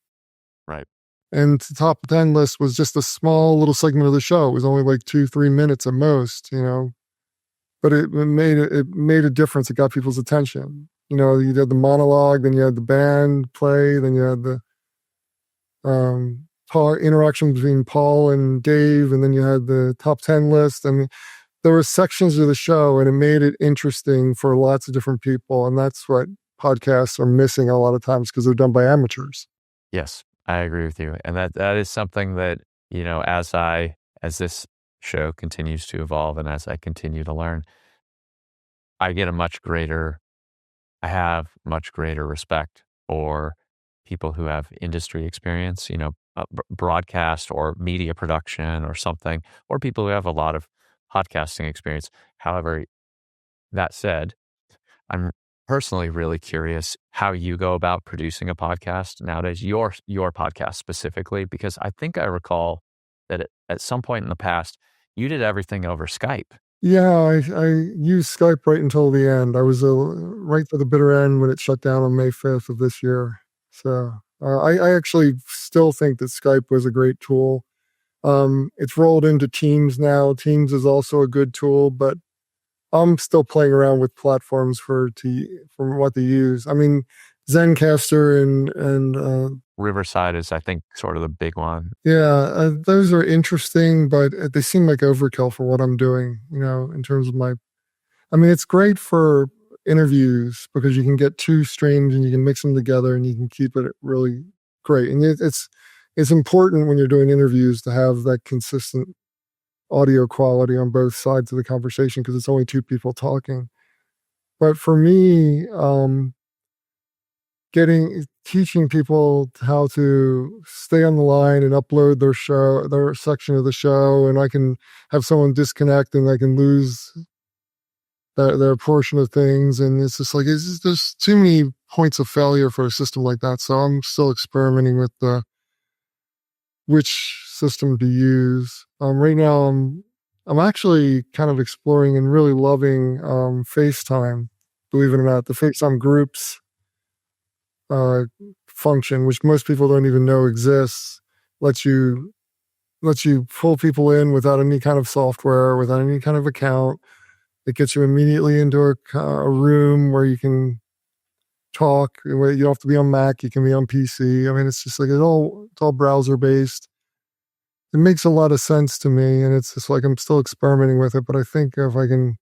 Right. And the top 10 list was just a small little segment of the show. It was only like 2-3 minutes at most, but it made a difference. It got people's attention. You had the monologue, then you had the band play, then you had the interaction between Paul and Dave, and then you had the top 10 list. I mean, there were sections of the show, and it made it interesting for lots of different people. And that's what podcasts are missing a lot of times because they're done by amateurs. Yes, I agree with you. And that is something that, as this show continues to evolve and as I continue to learn, I have much greater respect for people who have industry experience, broadcast or media production or something, or people who have a lot of podcasting experience. However, that said, I'm personally really curious how you go about producing a podcast nowadays, your podcast specifically, because I think I recall that at some point in the past, you did everything over Skype. Yeah, I used Skype right until the end. I was right to the bitter end when it shut down on May 5th of this year. So I actually still think that Skype was a great tool. It's rolled into Teams now. Teams is also a good tool, but I'm still playing around with platforms for what to use. I mean, Zencaster and Riverside is, I think, sort of the big one. yeah, those are interesting, but they seem like overkill for what I'm doing. In terms of my, I mean, it's great for interviews because you can get two streams and you can mix them together and you can keep it really great. And it's important when you're doing interviews to have that consistent audio quality on both sides of the conversation because it's only two people talking. But for me, teaching people how to stay on the line and upload their section of the show, and I can have someone disconnect and I can lose their portion of things, and it's just like there's too many points of failure for a system like that. So I'm still experimenting with which system to use. Right now, I'm actually kind of exploring and really loving FaceTime. Believe it or not, the FaceTime groups function, which most people don't even know exists, lets you pull people in without any kind of software, without any kind of account. It gets you immediately into a room where you can talk. You don't have to be on Mac; you can be on PC. I mean, it's just like it's all browser based. It makes a lot of sense to me, and it's just like I'm still experimenting with it. But I think if I can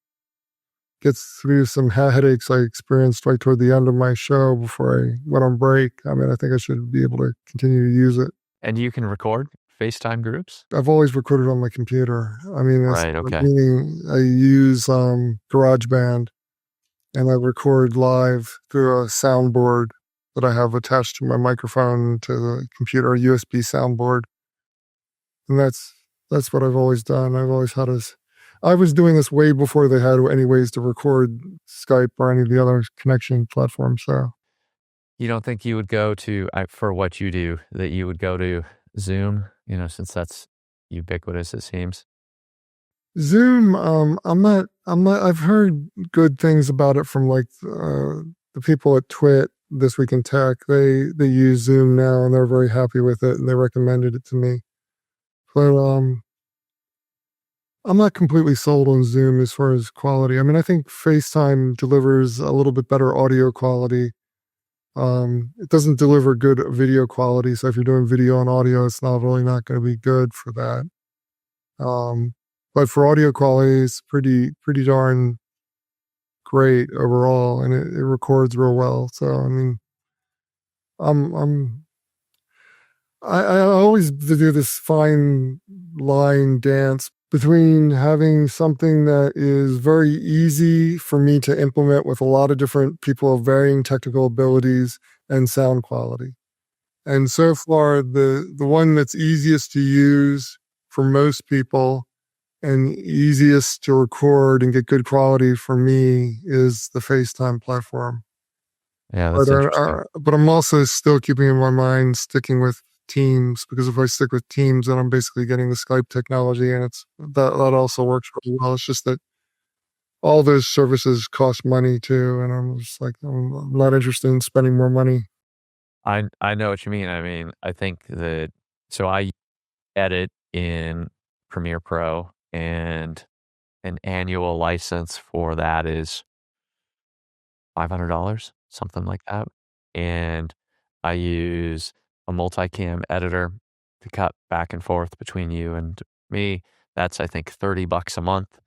get through some headaches I experienced right toward the end of my show before I went on break, I mean, I think I should be able to continue to use it. And you can record FaceTime groups? I've always recorded on my computer. I mean, Right, okay. meaning I use GarageBand, and I record live through a soundboard that I have attached to my microphone to the computer, a USB soundboard. And that's what I've always done. I've always had I was doing this way before they had any ways to record Skype or any of the other connection platforms. So you don't think you would go to, for what you do, that you would go to Zoom, since that's ubiquitous, it seems? Zoom, I've heard good things about it from like the people at Twit, This Week in Tech. They use Zoom now and they're very happy with it and they recommended it to me. But I'm not completely sold on Zoom as far as quality. I mean, I think FaceTime delivers a little bit better audio quality. It doesn't deliver good video quality. So if you're doing video and audio, it's not going to be good for that. But for audio quality, it's pretty darn great overall, and it records real well. So I mean, I always do this fine line dance between having something that is very easy for me to implement with a lot of different people of varying technical abilities and sound quality. And so far, the one that's easiest to use for most people and easiest to record and get good quality for me is the FaceTime platform. Yeah, that's interesting. But I'm also still keeping in my mind sticking with Teams, because if I stick with Teams, then I'm basically getting the Skype technology, and that also works really well. It's just that all those services cost money too, and I'm just like I'm not interested in spending more money. I know what you mean. I mean, I think so I edit in Premiere Pro, and an annual license for that is $500, something like that. And I use a multicam editor to cut back and forth between you and me. That's, I think, $30 a month.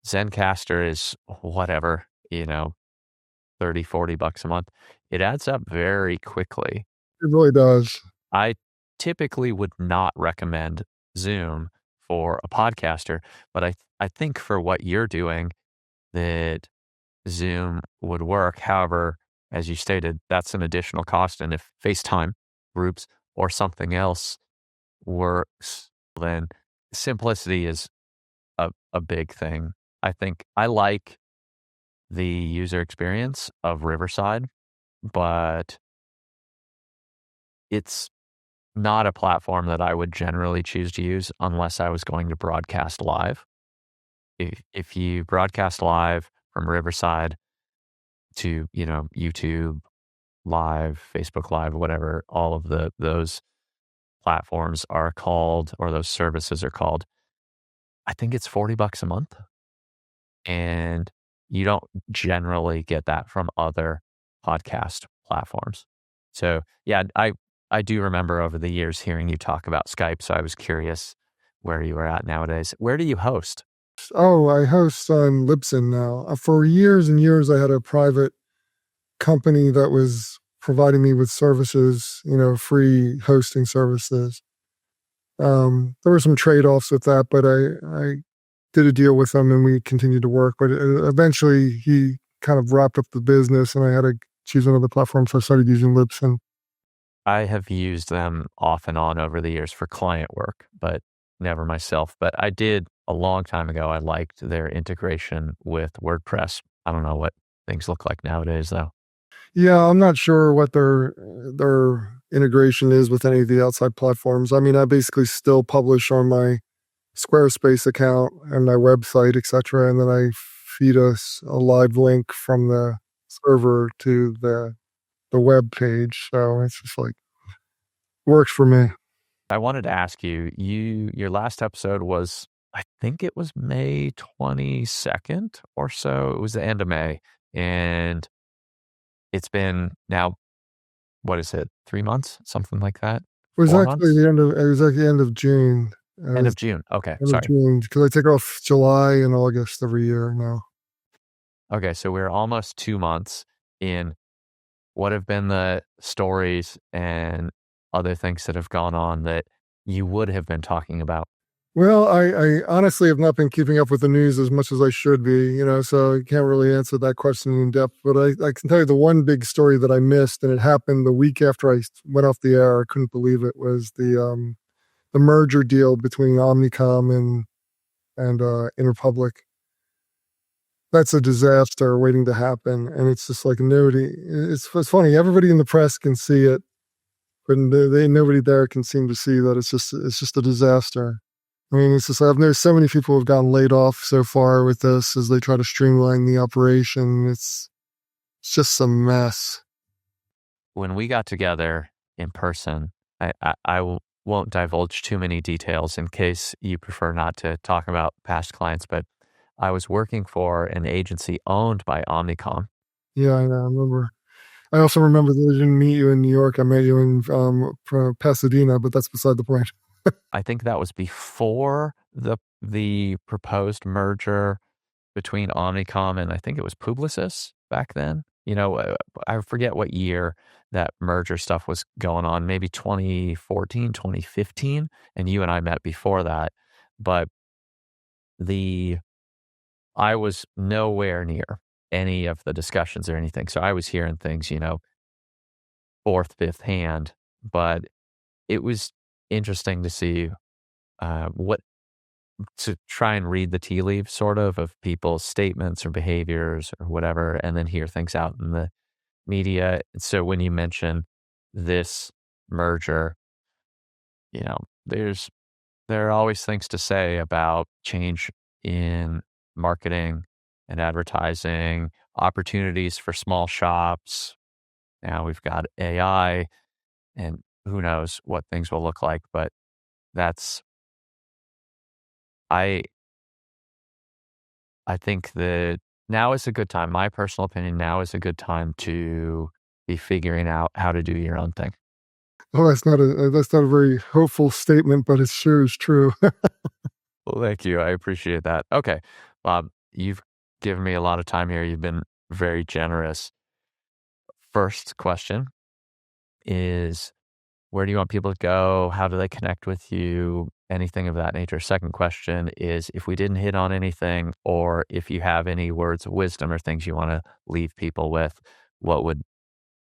Zencaster is whatever, $30-$40 a month. It adds up very quickly. It really does. I typically would not recommend Zoom for a podcaster, but I think for what you're doing that Zoom would work. However, as you stated, that's an additional cost. And if FaceTime groups or something else works, then simplicity is a big thing. I think I like the user experience of Riverside, but it's not a platform that I would generally choose to use unless I was going to broadcast live. If you broadcast live from Riverside to, YouTube Live, Facebook Live, whatever all of those platforms are called, or those services are called, I think it's $40 a month. And you don't generally get that from other podcast platforms. So yeah, I do remember over the years hearing you talk about Skype. So I was curious where you were at nowadays. Where do you host? Oh, I host on Libsyn now. For years and years, I had a private company that was providing me with services, free hosting services. There were some trade-offs with that, but I did a deal with him and we continued to work. But eventually he kind of wrapped up the business and I had to choose another platform. So I started using Libsyn. I have used them off and on over the years for client work, but never myself. But I did a long time ago. I liked their integration with WordPress. I don't know what things look like nowadays, though. Yeah, I'm not sure what their integration is with any of the outside platforms. I mean, I basically still publish on my Squarespace account and my website, etc., and then I feed us a live link from the server to the web page. So it's just like works for me. I wanted to ask you, your last episode was, I think it was May 22nd or so. It was the end of May. And it's been now, what is it, 3 months? Something like that? It was 4 actually months? it was like the end of June. End of June. Okay, End sorry. of June, because I take off July and August every year now. Okay, so we're almost 2 months in. What have been the stories and other things that have gone on that you would have been talking about? Well, I honestly have not been keeping up with the news as much as I should be, so I can't really answer that question in depth. But I can tell you the one big story that I missed, and it happened the week after I went off the air. I couldn't believe it. Was the merger deal between Omnicom and Interpublic. That's a disaster waiting to happen, and it's just like nobody. It's funny. Everybody in the press can see it, but nobody there can seem to see that it's just a disaster. I mean, it's just I've noticed so many people have gotten laid off so far with this as they try to streamline the operation. It's just a mess. When we got together in person, I won't divulge too many details in case you prefer not to talk about past clients, but I was working for an agency owned by Omnicom. Yeah, I remember. I also remember that I didn't meet you in New York. I met you in Pasadena, but that's beside the point. I think that was before the proposed merger between Omnicom and I think it was Publicis back then. I forget what year that merger stuff was going on, maybe 2014, 2015. And you and I met before that. But I was nowhere near any of the discussions or anything. So I was hearing things, fourth, fifth hand. But it was interesting to see to try and read the tea leaves sort of people's statements or behaviors or whatever, and then hear things out in the media. So when you mention this merger, there are always things to say about change in marketing and advertising, opportunities for small shops. Now we've got AI and who knows what things will look like, but I think that now is a good time. My personal opinion, now is a good time to be figuring out how to do your own thing. Well, that's not a very hopeful statement, but it sure is true. Well, thank you. I appreciate that. Okay, Bob, you've given me a lot of time here. You've been very generous. First question is, where do you want people to go? How do they connect with you? Anything of that nature. Second question is, if we didn't hit on anything, or if you have any words of wisdom or things you want to leave people with, what would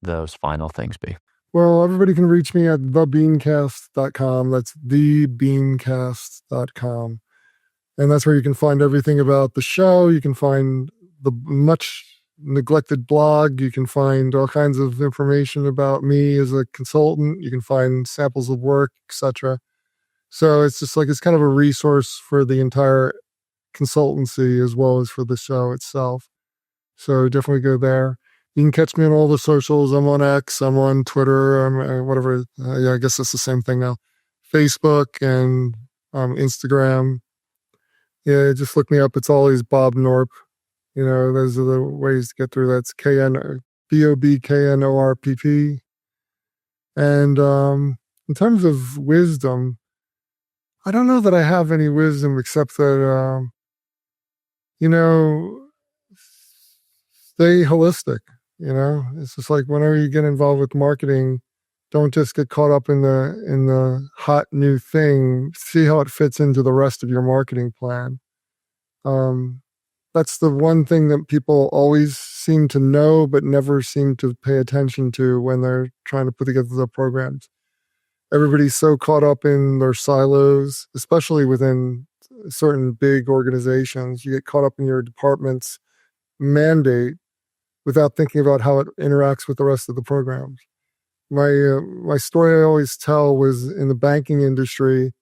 those final things be? Well, everybody can reach me at thebeancast.com. That's thebeancast.com. And that's where you can find everything about the show. You can find the much neglected blog. You can find all kinds of information about me as a consultant. You can find samples of work, etc. So it's just like it's kind of a resource for the entire consultancy as well as for the show itself. So definitely go there. You can catch me on all the socials. I'm on X. I'm on Twitter. I'm whatever. Yeah, I guess it's the same thing now. Facebook and Instagram. Yeah, just look me up. It's always Bob Knorpp. Those are the ways to get through. That's BOBKNORPP. And in terms of wisdom, I don't know that I have any wisdom except that, stay holistic. It's just like whenever you get involved with marketing, don't just get caught up in the hot new thing. See how it fits into the rest of your marketing plan. That's the one thing that people always seem to know, but never seem to pay attention to when they're trying to put together their programs. Everybody's so caught up in their silos, especially within certain big organizations. You get caught up in your department's mandate without thinking about how it interacts with the rest of the programs. My story I always tell was in the banking industry,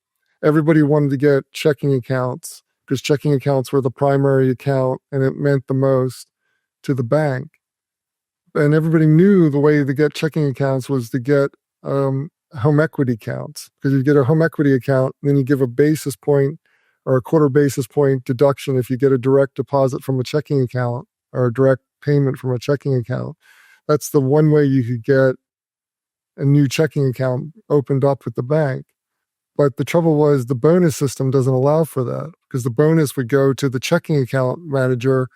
everybody wanted to get checking accounts because checking accounts were the primary account and it meant the most to the bank. And everybody knew the way to get checking accounts was to get home equity accounts, because you get a home equity account, and then you give a basis point or a quarter basis point deduction if you get a direct deposit from a checking account or a direct payment from a checking account. That's the one way you could get a new checking account opened up with the bank. But the trouble was the bonus system doesn't allow for that, because the bonus would go to the checking account manager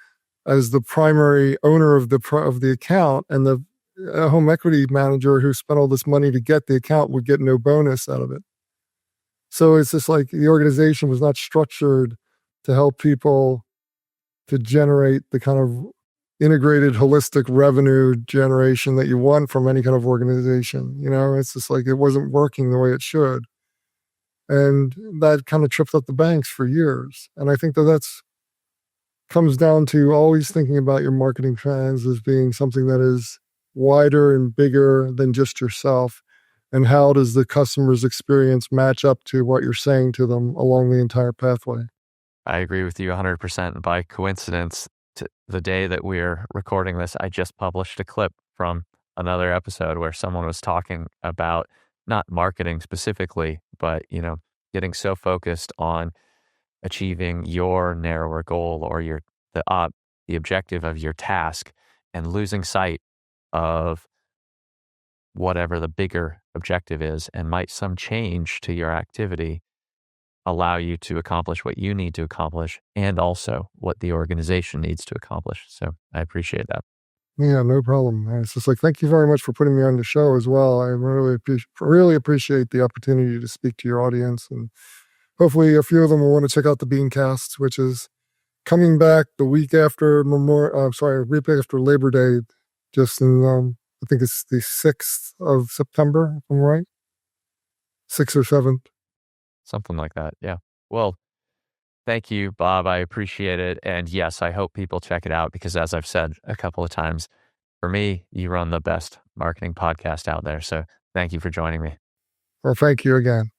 as the primary owner of the account, and the home equity manager who spent all this money to get the account would get no bonus out of it. So it's just like the organization was not structured to help people to generate the kind of integrated, holistic revenue generation that you want from any kind of organization. It's just like it wasn't working the way it should. And that kind of tripped up the banks for years. And I think that's comes down to always thinking about your marketing plans as being something that is wider and bigger than just yourself. And how does the customer's experience match up to what you're saying to them along the entire pathway? I agree with you 100%. By coincidence, the day that we're recording this, I just published a clip from another episode where someone was talking about not marketing specifically, but, getting so focused on achieving your narrower goal or the objective of your task, and losing sight of whatever the bigger objective is, and might some change to your activity allow you to accomplish what you need to accomplish and also what the organization needs to accomplish. So I appreciate that. Yeah, no problem. It's just like, thank you very much for putting me on the show as well. I really appreciate the opportunity to speak to your audience, and hopefully a few of them will want to check out the Beancast, which is coming back the week after Labor Day, just in, I think it's the 6th of September, if I'm right. 6th or 7th. Something like that, yeah. Well, thank you, Bob. I appreciate it. And yes, I hope people check it out, because as I've said a couple of times, for me, you run the best marketing podcast out there. So thank you for joining me. Well, thank you again.